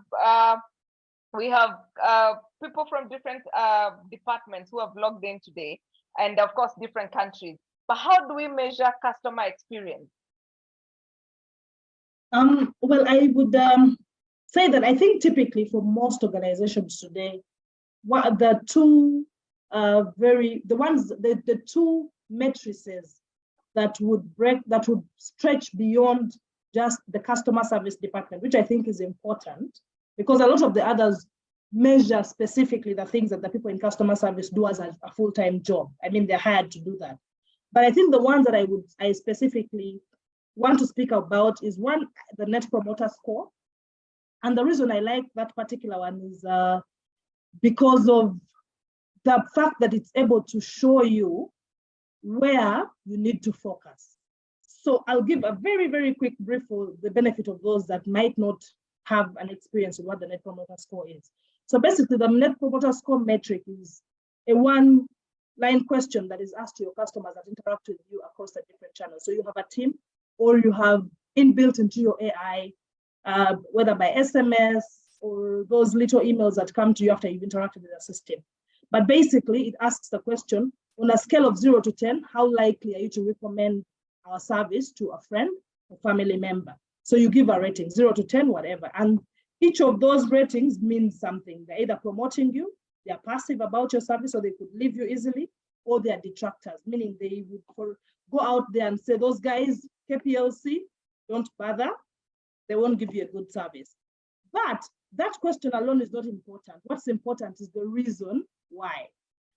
people from different departments who have logged in today, and of course, different countries. But how do we measure customer experience? Well, I would say that I think typically for most organizations today, what the two matrices that would stretch beyond just the customer service department, which I think is important, because a lot of the others measure specifically the things that the people in customer service do as a full-time job. I mean, they're hired to do that. But I think the ones that I specifically want to speak about is one, the Net Promoter Score. And the reason I like that particular one is because of the fact that it's able to show you where you need to focus. So I'll give a very, very quick brief for the benefit of those that might not have an experience with what the Net Promoter Score is. So basically, the Net Promoter Score metric is a one-line question that is asked to your customers that interact with you across the different channels. So you have a team, or you have inbuilt into your AI, whether by SMS or those little emails that come to you after you've interacted with the system. But basically, it asks the question, on a scale of 0 to 10, how likely are you to recommend our service to a friend or family member? So you give a rating, 0 to 10, whatever. And each of those ratings means something. They're either promoting you, they're passive about your service, or they could leave you easily, or they're detractors, meaning they would go out there and say, those guys, KPLC, don't bother, they won't give you a good service. But that question alone is not important. What's important is the reason why.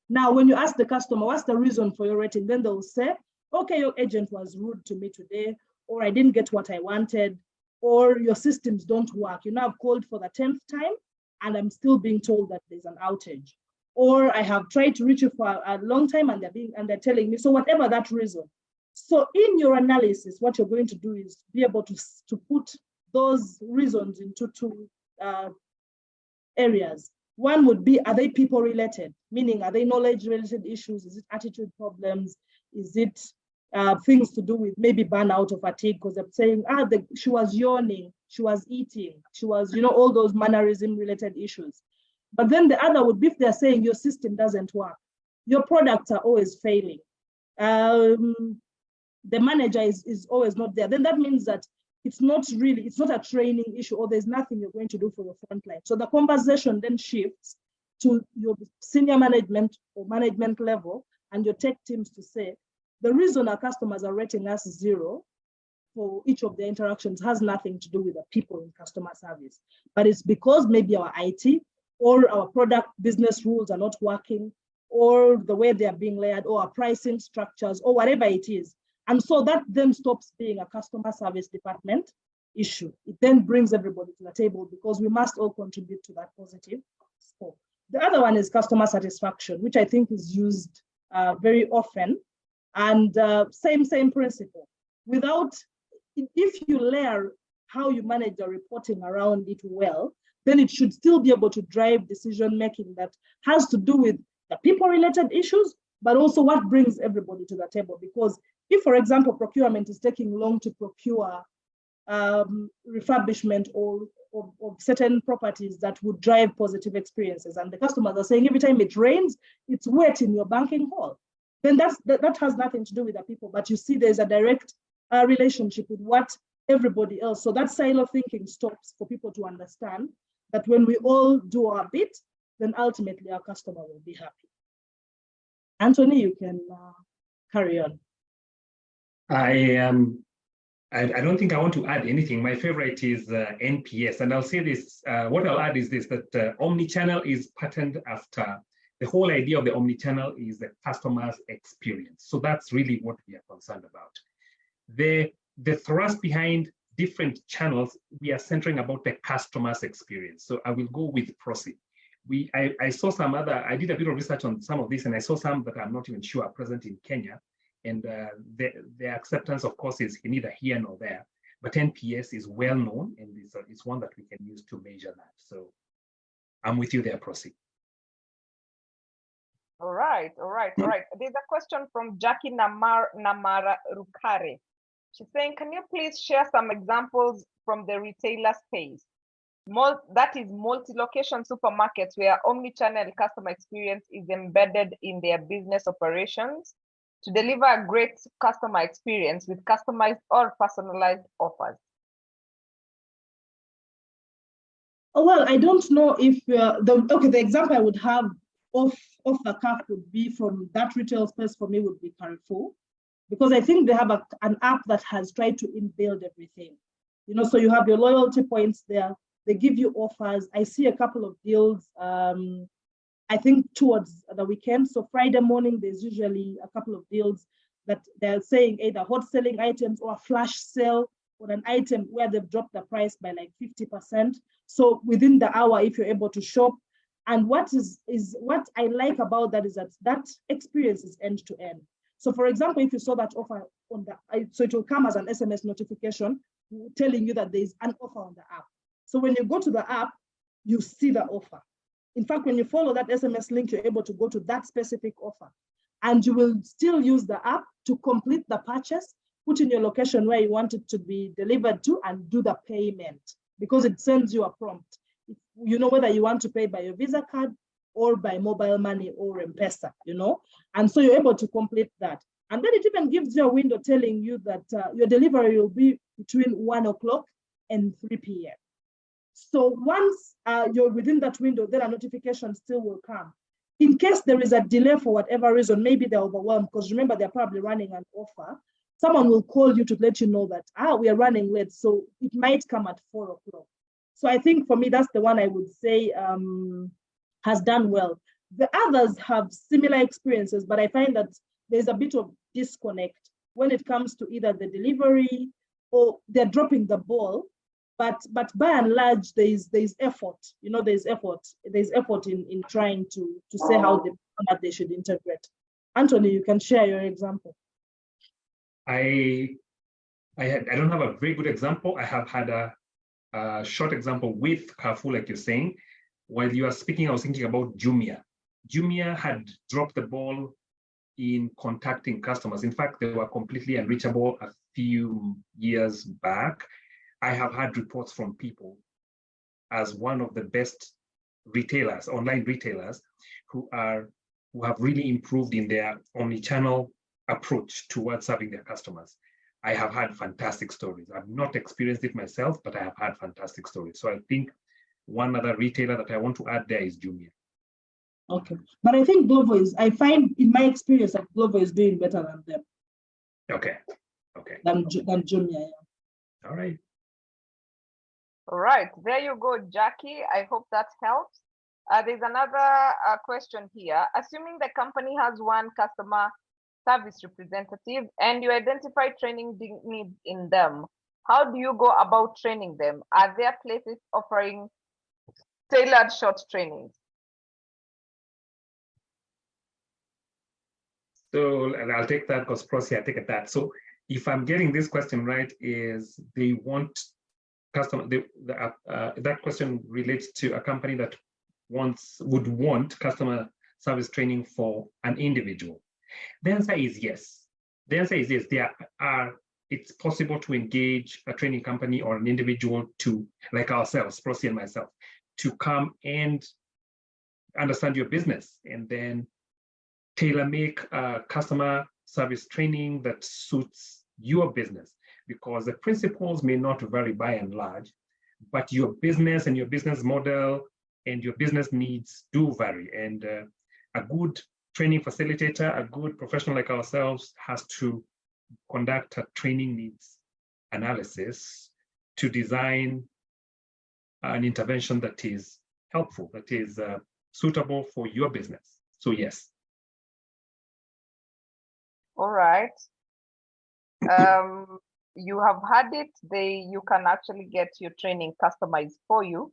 Now, when you ask the customer, what's the reason for your rating? Then they'll say, okay, your agent was rude to me today, or I didn't get what I wanted, or your systems don't work. You know, I've called for the 10th time, and I'm still being told that there's an outage. Or I have tried to reach you for a long time, and they're telling me, so whatever that reason. So in your analysis, what you're going to do is be able to put those reasons into two areas. One would be, are they people related? Meaning, are they knowledge related issues? Is it attitude problems? Is it things to do with maybe burnout or fatigue? Because they're saying, she was yawning, she was eating, she was, all those mannerism related issues. But then the other would be if they're saying your system doesn't work, your products are always failing, the manager is always not there, then that means that it's not a training issue, or there's nothing you're going to do for your frontline. So the conversation then shifts to your senior management or management level and your tech teams to say, the reason our customers are rating us 0 for each of their interactions has nothing to do with the people in customer service, but it's because maybe our IT or our product business rules are not working, or the way they are being layered, or our pricing structures, or whatever it is. And so that then stops being a customer service department issue. It then brings everybody to the table because we must all contribute to that positive score. The other one is customer satisfaction, which I think is used very often. And same principle. If you layer how you manage the reporting around it well, then it should still be able to drive decision-making that has to do with the people-related issues, but also what brings everybody to the table. Because if, for example, procurement is taking long to procure refurbishment of certain properties that would drive positive experiences, and the customers are saying every time it rains, it's wet in your banking hall, then that has nothing to do with the people. But you see there's a direct relationship with what everybody else. So that silo thinking stops for people to understand that when we all do our bit, then ultimately our customer will be happy. Anthony, you can carry on. I don't think I want to add anything. My favorite is NPS, and I'll say this. What I'll add is this: that Omnichannel is patterned after the whole idea of the Omnichannel is the customer's experience. So that's really what we are concerned about. The thrust behind different channels, we are centering about the customer's experience. So I will go with Prossy. I saw some other. I did a bit of research on some of this, and I saw some that I'm not even sure are present in Kenya. And the acceptance, of course, is neither here nor there. But NPS is well known, and it's one that we can use to measure that. So I'm with you there, Prossy. All right. There's a question from Jackie Namara Rukare. She's saying, can you please share some examples from the retailer space? That is multi-location supermarkets where omnichannel customer experience is embedded in their business operations to deliver a great customer experience with customized or personalized offers. Oh, well, I don't know if the example I would have off the cuff would be from that retail space for me would be Carrefour, because I think they have an app that has tried to inbuild everything. So you have your loyalty points there, They give you offers. I see a couple of deals, I think towards the weekend. So Friday morning, there's usually a couple of deals that they're saying either hot selling items or a flash sale on an item where they've dropped the price by like 50%. So within the hour, if you're able to shop. And what I like about that is that experience is end to end. So for example, if you saw that offer on so it will come as an SMS notification telling you that there's an offer on the app. So when you go to the app, you see the offer. In fact, when you follow that SMS link, you're able to go to that specific offer. And you will still use the app to complete the purchase, put in your location where you want it to be delivered to, and do the payment, because it sends you a prompt. You know whether you want to pay by your Visa card or by mobile money or M-Pesa, and so you're able to complete that. And then it even gives you a window telling you that your delivery will be between 1 o'clock and 3 p.m. So once you're within that window, then a notification still will come. In case there is a delay for whatever reason, maybe they're overwhelmed, because remember, they're probably running an offer. Someone will call you to let you know that, we are running late, so it might come at 4 o'clock. So I think for me, that's the one I would say has done well. The others have similar experiences, but I find that there's a bit of disconnect when it comes to either the delivery or they're dropping the ball. But by and large, there's effort. There's effort in trying to say how they should integrate. Anthony, you can share your example. I don't have a very good example. I have had a short example with Carrefour, like you're saying. While you are speaking, I was thinking about Jumia. Jumia had dropped the ball in contacting customers. In fact, they were completely unreachable a few years back. I have had reports from people as one of the best retailers, online retailers, who have really improved in their omnichannel approach towards serving their customers. I have had fantastic stories. I've not experienced it myself, but I have had fantastic stories. So I think one other retailer that I want to add there is Jumia. Okay, but I think I find in my experience that Glovo is doing better than them. Okay. Than Jumia, yeah. All right. All right, there you go, Jackie. I hope that helps. There's another question here. Assuming the company has one customer service representative and you identify training needs in them, how do you go about training them? Are there places offering tailored short trainings? So, and I'll take that because Prossy, I take that. So if I'm getting this question right, is they want that question relates to a company that would want customer service training for an individual. The answer is yes. The answer is yes. It's possible to engage a training company or an individual to, like ourselves, Prossy and myself, to come and understand your business and then tailor-make customer service training that suits your business, because the principles may not vary by and large, but your business and your business model and your business needs do vary. And a good training facilitator, a good professional like ourselves, has to conduct a training needs analysis to design an intervention that is helpful, that is suitable for your business. So yes. All right. You have had it. You can actually get your training customized for you,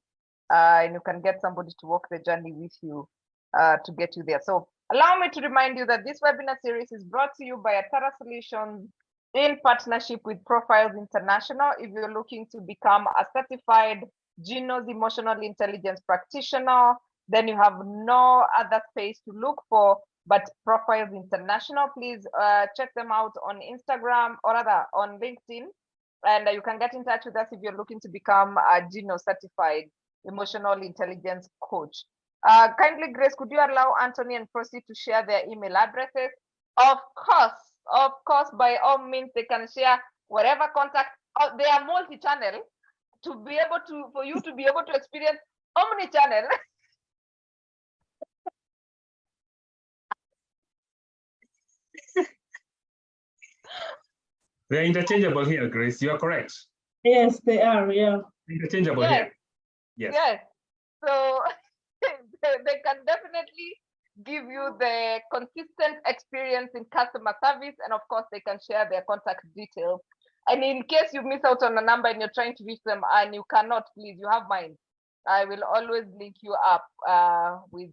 and you can get somebody to walk the journey with you to get you there. So allow me to remind you that this webinar series is brought to you by Atara Solutions in partnership with Profiles International. If you're looking to become a certified Gino's emotional intelligence practitioner, then you have no other space to look for but Profiles International. Please check them out on Instagram or rather on LinkedIn. And you can get in touch with us if you're looking to become a Gino certified emotional intelligence coach. Kindly, Grace, could you allow Anthony and Prossy to share their email addresses? Of course, by all means, they can share whatever contact. They are multi-channel for you to be able to experience omni-channel. They're interchangeable here, Grace. You are correct. Yes, they are. Yeah. Interchangeable Yes. here. Yes. Yes. So they can definitely give you the consistent experience in customer service, and of course they can share their contact details. And in case you miss out on a number and you're trying to reach them and you cannot, please, you have mine. I will always link you up with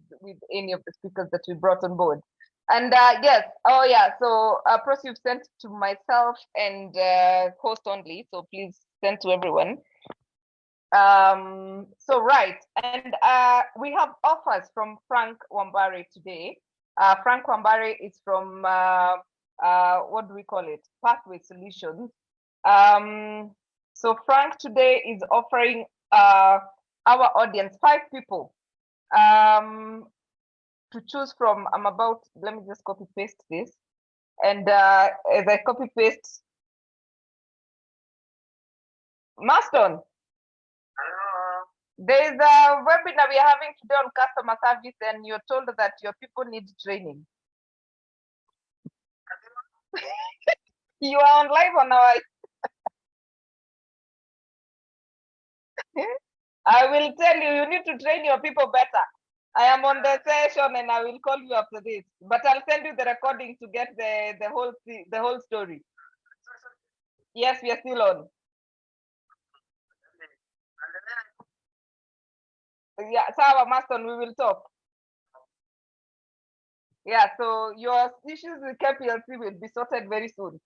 any of the speakers that we brought on board. And yes, oh yeah, so Prossy, you've sent to myself and host only, so please send to everyone. So right, and we have offers from Frank Wambare today. Frank Wambare is from what do we call it? Pathway Solutions. So Frank today is offering our audience 5 people to choose from. Let me just copy paste this, and as I copy paste, Marston. There is a webinar we are having today on customer service, and you're told that your people need training. You are on live on our. I will tell you, you need to train your people better. I am on the session and I will call you after this, but I'll send you the recording to get the whole story. Yes, we are still on. Yeah, Sarah Marston, we will talk. Yeah, so your issues with KPLC will be sorted very soon.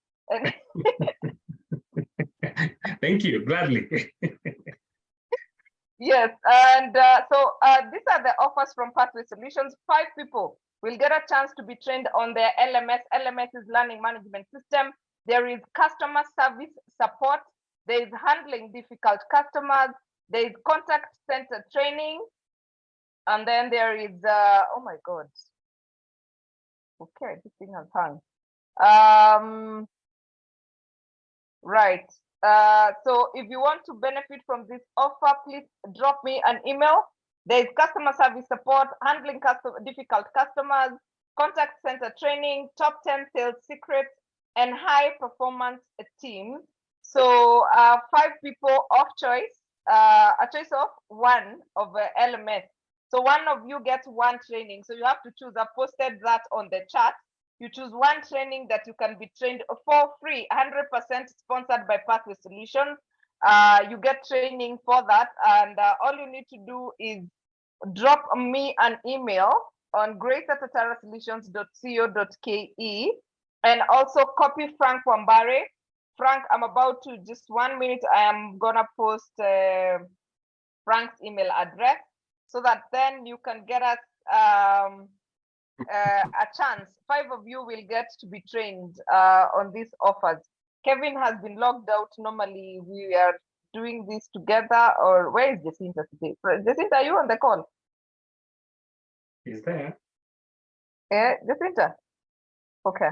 Thank you, gladly. Yes, and so these are the offers from Pathway Solutions. 5 people will get a chance to be trained on their LMS. LMS is Learning Management System. There is customer service support. There is handling difficult customers. There is contact center training. And then there is, oh my God. Okay, this thing has hung. Right. So if you want to benefit from this offer, please drop me an email. There is customer service support, handling difficult customers, contact center training, top 10 sales secrets, and high performance team. So 5 people of choice, a choice of 1 of LMS. So one of you gets 1 training. So you have to choose. I've posted that on the chat. You choose 1 training that you can be trained for free, 100% sponsored by Pathway Solutions. You get training for that, and all you need to do is drop me an email on grace@atarasolutions.co.ke, and also copy Frank Wambare. Frank, I'm about to, just 1 minute, I am gonna post Frank's email address so that then you can get us a chance. 5 of you will get to be trained on these offers. Kevin has been logged out. Normally we are doing this together, or where is Jacinta today? Jacinta, are you on the call? Is there? Yeah, Jacinta. Okay.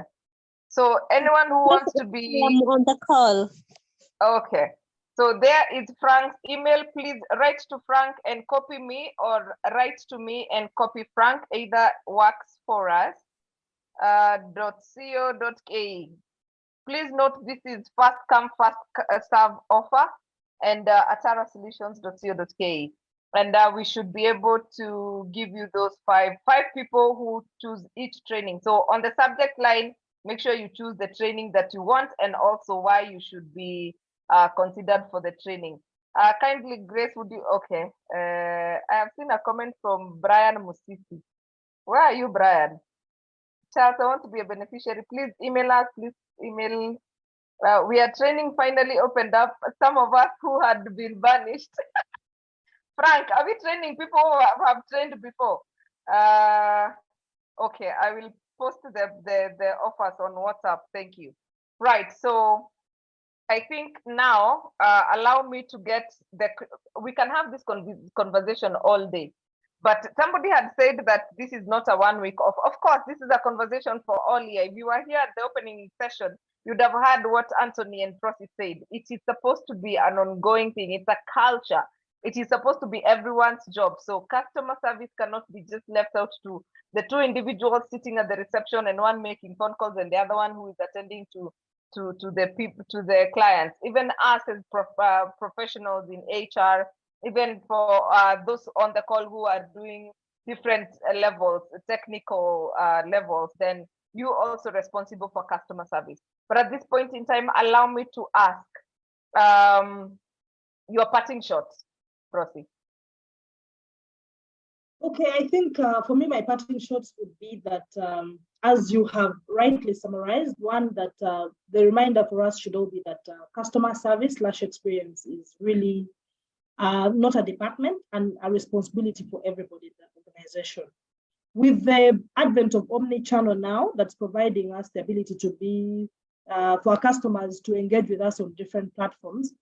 So anyone who wants to be, I'm on the call. okay. So there is Frank's email. Please write to Frank and copy me, or write to me and copy Frank. Either works for us. .co.ke. Please note this is first come, first serve offer, and atarasolutions.co.ke. And we should be able to give you those five people who choose each training. So on the subject line, make sure you choose the training that you want, and also why you should be considered for the training. Kindly, Grace, would you, okay. I have seen a comment from Brian Musisi. Where are you, Brian? Charles, I want to be a beneficiary. Please email us, please email. We are training finally opened up. Some of us who had been banished. Frank, are we training people who have trained before? Okay, I will post the offers on WhatsApp. Thank you. Right, so I think now allow me to get we can have this conversation all day, but somebody had said that this is not a 1 week off. Of course, this is a conversation for all year. If you were here at the opening session, you'd have heard what Anthony and Prossy said. It is supposed to be an ongoing thing. It's a culture. It is supposed to be everyone's job. So customer service cannot be just left out to the 2 individuals sitting at the reception and one making phone calls and the other one who is attending to the people, to the clients. Even us as professionals in HR even for those on the call who are doing different levels, technical levels, then you also responsible for customer service. But at this point in time, allow me to ask your parting shots, Prossy. Okay, I think for me, my parting shots would be that, as you have rightly summarized, one, that the reminder for us should all be that customer service / experience is really not a department and a responsibility for everybody in the organization. With the advent of Omnichannel now, that's providing us the ability to be, for our customers to engage with us on different platforms,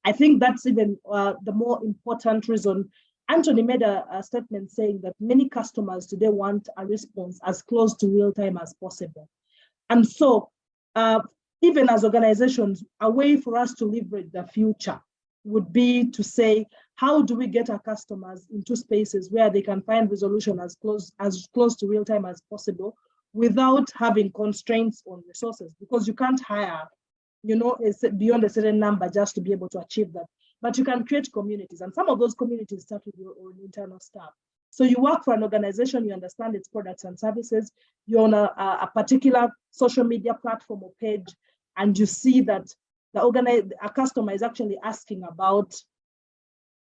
I think that's even the more important reason. Anthony made a statement saying that many customers today want a response as close to real time as possible. And so even as organizations, a way for us to leverage the future would be to say, how do we get our customers into spaces where they can find resolution as close to real time as possible without having constraints on resources? Because you can't hire, beyond a certain number just to be able to achieve that. But you can create communities, and some of those communities start with your own internal staff. So you work for an organization, you understand its products and services, you're on a particular social media platform or page, and you see that a customer is actually asking about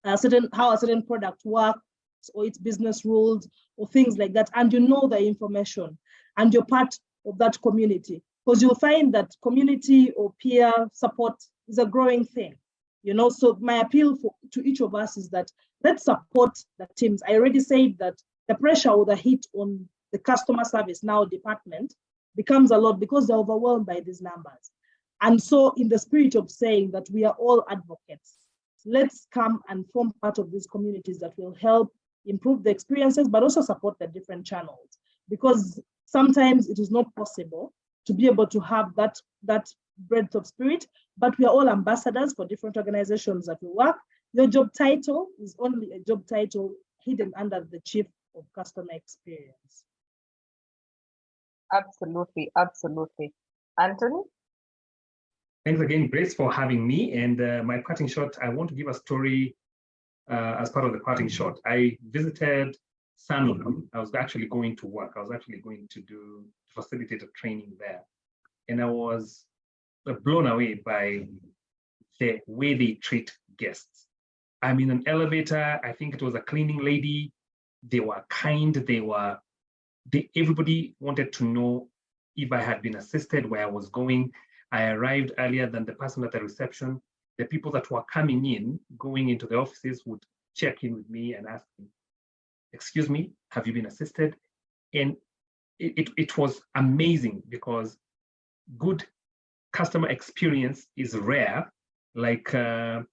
how a certain product works or its business rules or things like that, and you know the information, and you're part of that community, because you'll find that community or peer support is a growing thing. So my appeal to each of us is that let's support the teams. I already said that the pressure or the heat on the customer service now department becomes a lot because they're overwhelmed by these numbers. And so in the spirit of saying that we are all advocates, let's come and form part of these communities that will help improve the experiences, but also support the different channels. Because sometimes it is not possible to be able to have that breadth of spirit, but we are all ambassadors for different organizations that we work. Your job title is only a job title hidden under the Chief of Customer Experience. Absolutely, absolutely. Anthony? Thanks again, Grace, for having me. And my parting shot, I want to give a story as part of the parting shot. I visited Sanlam. I was actually going to work. I was actually going to facilitate a training there. And I was blown away by the way they treat guests. I'm in an elevator. I think it was a cleaning lady. They were kind. Everybody wanted to know if I had been assisted, where I was going. I arrived earlier than the person at the reception. The people that were coming in, going into the offices would check in with me and ask me, excuse me, have you been assisted? And it was amazing, because good customer experience is rare. Like the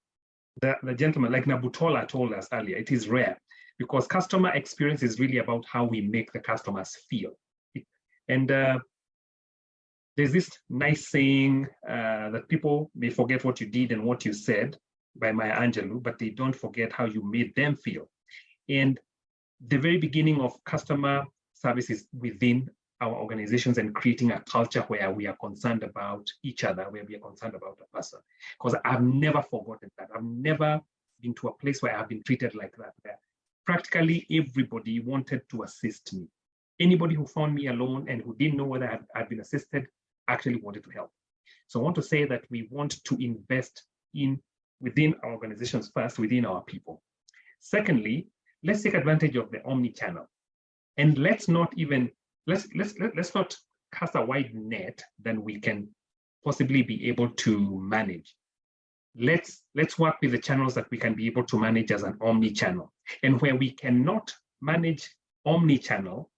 gentleman, like Nabutola told us earlier, it is rare, because customer experience is really about how we make the customers feel. And there's this nice saying that people may forget what you did and what you said, by Maya Angelou, but they don't forget how you made them feel. And the very beginning of customer service is within our organizations, and creating a culture where we are concerned about each other, where we are concerned about a person. Because I've never forgotten that. I've never been to a place where I've been treated like that, where practically everybody wanted to assist me. Anybody who found me alone and who didn't know whether I'd been assisted actually wanted to help. So I want to say that we want to invest within our organizations first, within our people. Secondly, let's take advantage of the omni-channel, and let's not cast a wide net than we can possibly be able to manage. Let's work with the channels that we can be able to manage as an omni-channel. And where we cannot manage omni-channel,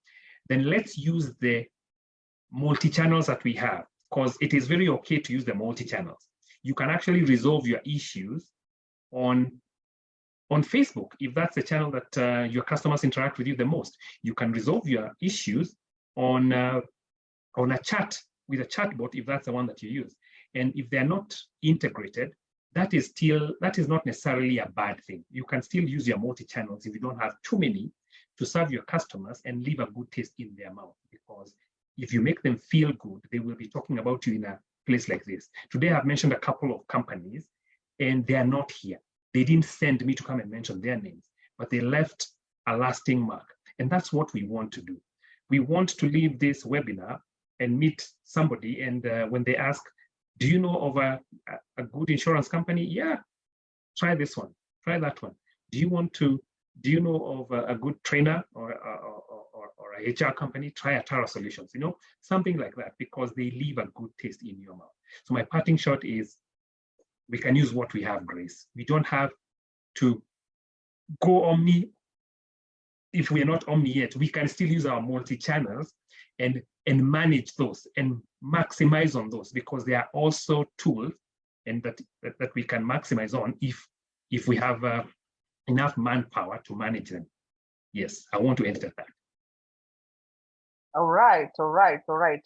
then let's use the multi-channels that we have, because it is very okay to use the multi-channels. You can actually resolve your issues on Facebook, if that's the channel that your customers interact with you the most. You can resolve your issues on a chat with a chatbot, if that's the one that you use. And if they're not integrated, that is not necessarily a bad thing. You can still use your multi-channels if you don't have too many to serve your customers and leave a good taste in their mouth. Because if you make them feel good, they will be talking about you in a place like this. Today, I've mentioned a couple of companies, and they are not here. They didn't send me to come and mention their names, but they left a lasting mark. And that's what we want to do. We want to leave this webinar and meet somebody, and when they ask, do you know of a good insurance company? Yeah, try this one, try that one. Do you know of a good trainer or a HR company? Try Atara Solutions, something like that, because they leave a good taste in your mouth. So my parting shot is, we can use what we have, Grace. We don't have to go omni. If we're not omni yet, we can still use our multi-channels and manage those and maximize on those, because they are also tools and that we can maximize on if we have enough manpower to manage them. Yes, I want to end at that. All right.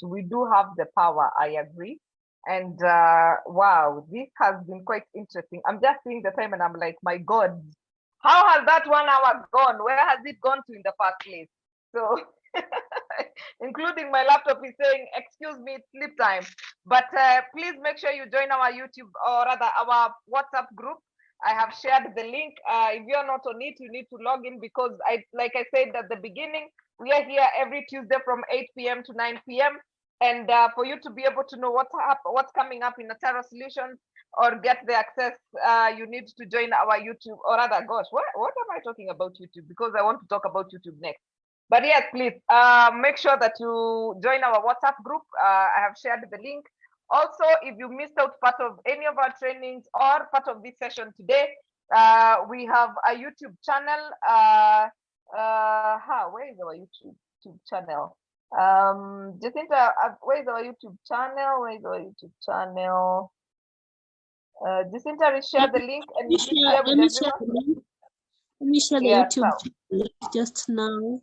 We do have the power, I agree. And wow, this has been quite interesting. I'm just seeing the time and I'm like, my God, how has that 1 hour gone? Where has it gone to in the first place? So, including my laptop is saying, excuse me, it's sleep time. But please make sure you join our YouTube, or rather our WhatsApp group. I have shared the link. If you're not on it, you need to log in, because like I said at the beginning, we are here every Tuesday from 8 p.m. to 9 p.m. And for you to be able to know what's coming up in Atara Solutions or get the access, you need to join our YouTube, or rather, gosh, what am I talking about YouTube? Because I want to talk about YouTube next. But yes, please make sure that you join our WhatsApp group. I have shared the link. Also, if you missed out part of any of our trainings or part of this session today, we have a YouTube channel. Where is our YouTube channel? Jacinta, where is our YouTube channel? Jacinta, reshare the link and you share with everyone. Let me share the YouTube link just now.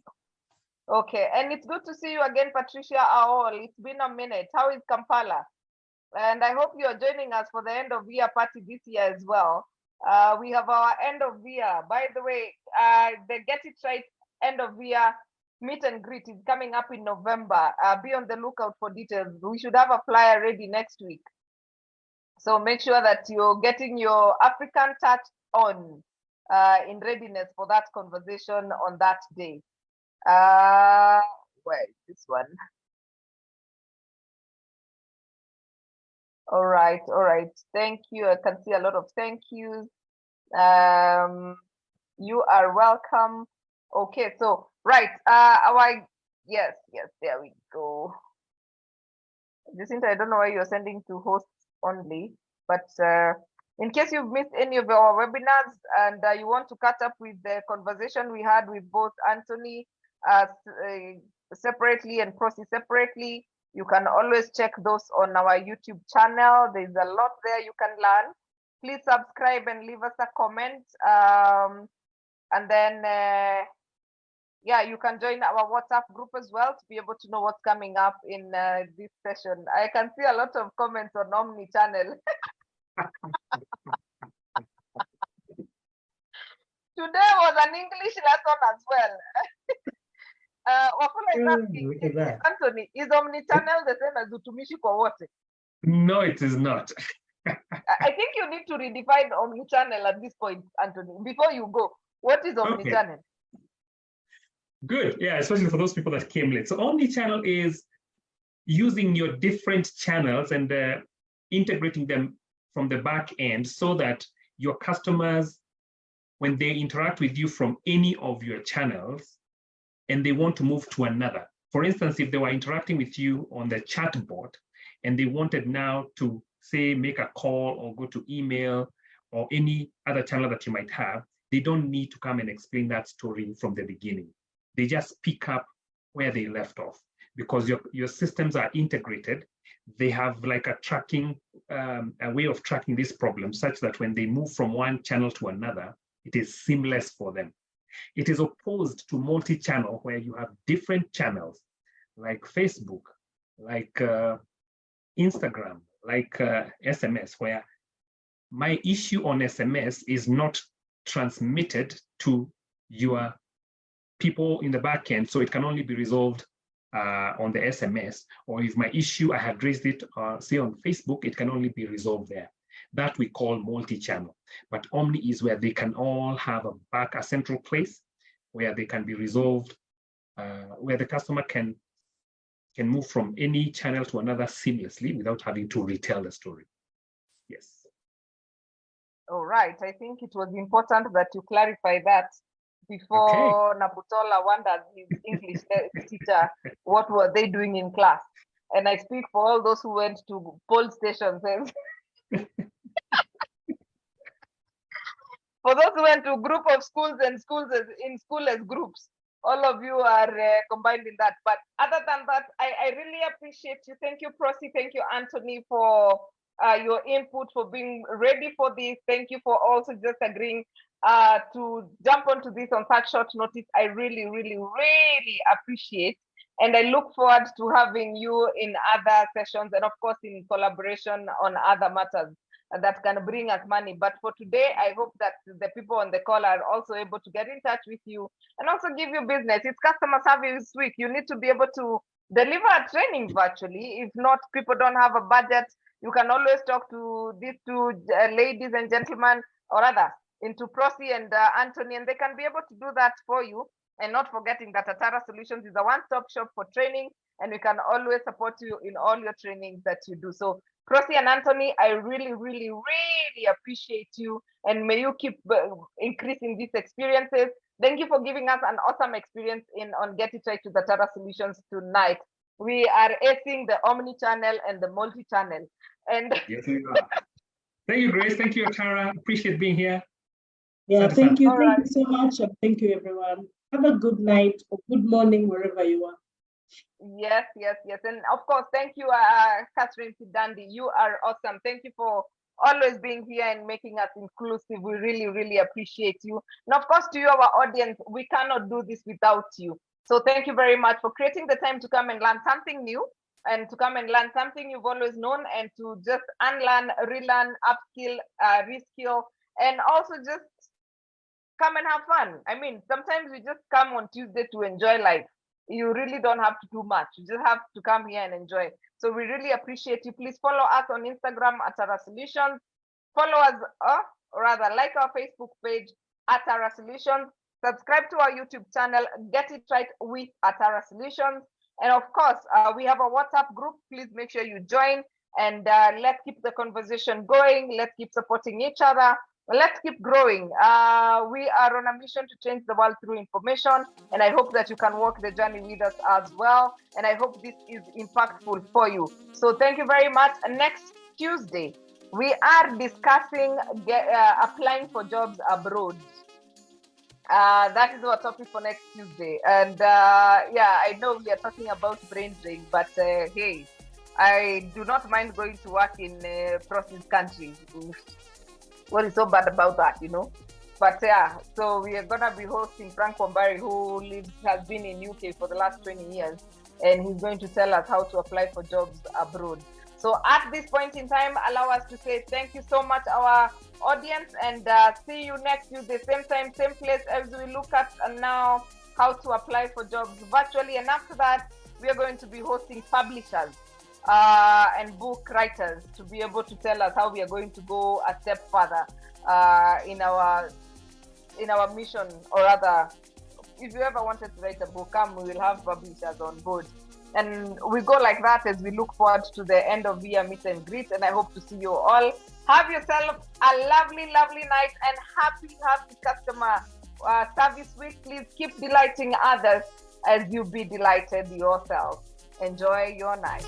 Okay, and it's good to see you again, Patricia Aol. It's been a minute. How is Kampala? And I hope you are joining us for the end of year party this year as well. We have our end of year. By the way, the Get It Right end of year meet and greet is coming up in November. Be on the lookout for details. We should have a flyer ready next week. So make sure that you're getting your African touch on in readiness for that conversation on that day. Where is this one? All right. Thank you. I can see a lot of thank yous. You are welcome. Okay, so right. Yes, there we go. Jacinta, I don't know why you're sending to hosts only, but in case you've missed any of our webinars and you want to catch up with the conversation we had with both Anthony separately and Prossy separately, you can always check those on our YouTube channel. There's a lot there you can learn. Please subscribe and leave us a comment. And then, yeah, you can join our WhatsApp group as well to be able to know what's coming up in this session. I can see a lot of comments on Omnichannel. Today was an English lesson as well. Wafula is asking, Anthony, is Omnichannel the same as utumishi kwa wote? No, it is not. I think you need to redefine Omnichannel at this point, Anthony, before you go. What is Omnichannel? Okay. Good, yeah, especially for those people that came late. So Omnichannel is using your different channels and integrating them from the back end so that your customers, when they interact with you from any of your channels and they want to move to another, for instance, if they were interacting with you on the chatbot and they wanted now to say make a call or go to email or any other channel that you might have, they don't need to come and explain that story from the beginning. They just pick up where they left off because your systems are integrated. They have like a tracking, a way of tracking this problem such that when they move from one channel to another, it is seamless for them. It is opposed to multi-channel where you have different channels like Facebook, like Instagram, like SMS, where my issue on SMS is not transmitted to your people in the back end, so it can only be resolved on the SMS, or if my issue, I had raised it, say on Facebook, it can only be resolved there. That we call multi-channel. But Omni is where they can all have a central place where they can be resolved, where the customer can move from any channel to another seamlessly without having to retell the story. Yes. All right. I think it was important that you clarify that before Nabutola wonders his English teacher, what were they doing in class? And I speak for all those who went to poll stations. For those who went to group of schools and schools in school as groups, all of you are combined in that. But other than that, I really appreciate you. Thank you, Prossy. Thank you, Anthony, for your input, for being ready for this. Thank you for also just agreeing to jump onto this on such short notice. I really, really, really appreciate. And I look forward to having you in other sessions and of course in collaboration on other matters that can bring us money. But for today, I hope that the people on the call are also able to get in touch with you and also give you business. It's customer service week. You need to be able to deliver a training virtually. If not, people don't have a budget. You can always talk to these two ladies and gentlemen or others into Prossy and Anthony, and they can be able to do that for you. And not forgetting that Atara Solutions is a one-stop shop for training, and we can always support you in all your trainings that you do. So Prossy and Anthony, I really, really, really appreciate you, and may you keep increasing these experiences. Thank you for giving us an awesome experience on Get It Right with Atara Solutions tonight. We are acing the Omnichannel and the multi-channel. And yes, we are. Thank you, Grace. Thank you, Atara. Appreciate being here. Yeah, thank you. Thank you so much. And thank you, everyone. Have a good night or good morning, wherever you are. Yes, yes, yes. And of course, thank you, Catherine Sidandi. You are awesome. Thank you for always being here and making us inclusive. We really, really appreciate you. And of course, to you, our audience, we cannot do this without you. So thank you very much for creating the time to come and learn something new and to come and learn something you've always known and to just unlearn, relearn, upskill, reskill, and also just come and have fun. I mean, sometimes we just come on Tuesday to enjoy life. You really don't have to do much. You just have to come here and enjoy. So we really appreciate you. Please follow us on Instagram at Atara Solutions. Follow us, or rather like our Facebook page, Atara Solutions. Subscribe to our YouTube channel, Get It Right with Atara Solutions. And of course, we have a WhatsApp group. Please make sure you join and let's keep the conversation going. Let's keep supporting each other. Let's keep growing. We are on a mission to change the world through information, and I hope that you can walk the journey with us as well. And I hope this is impactful for you. So thank you very much. Next Tuesday, we are discussing applying for jobs abroad. That is our topic for next Tuesday. And yeah, I know we are talking about brain drain, but hey, I do not mind going to work in Prossy's country. What is so bad about that, you know? But yeah, so we are gonna be hosting Frank Wambari, who has been in UK for the last 20 years, and he's going to tell us how to apply for jobs abroad. So at this point in time, allow us to say thank you so much, our audience, and see you next Tuesday, same time, same place, as we look at now how to apply for jobs virtually. And after that, we are going to be hosting publishers and book writers to be able to tell us how we are going to go a step further in our mission, or rather, if you ever wanted to write a book, come, we will have publishers on board. And we go like that as we look forward to the end of year meet and greet. And I hope to see you all. Have yourself a lovely, lovely night and happy customer service week. Please keep delighting others as you be delighted yourself. Enjoy your night.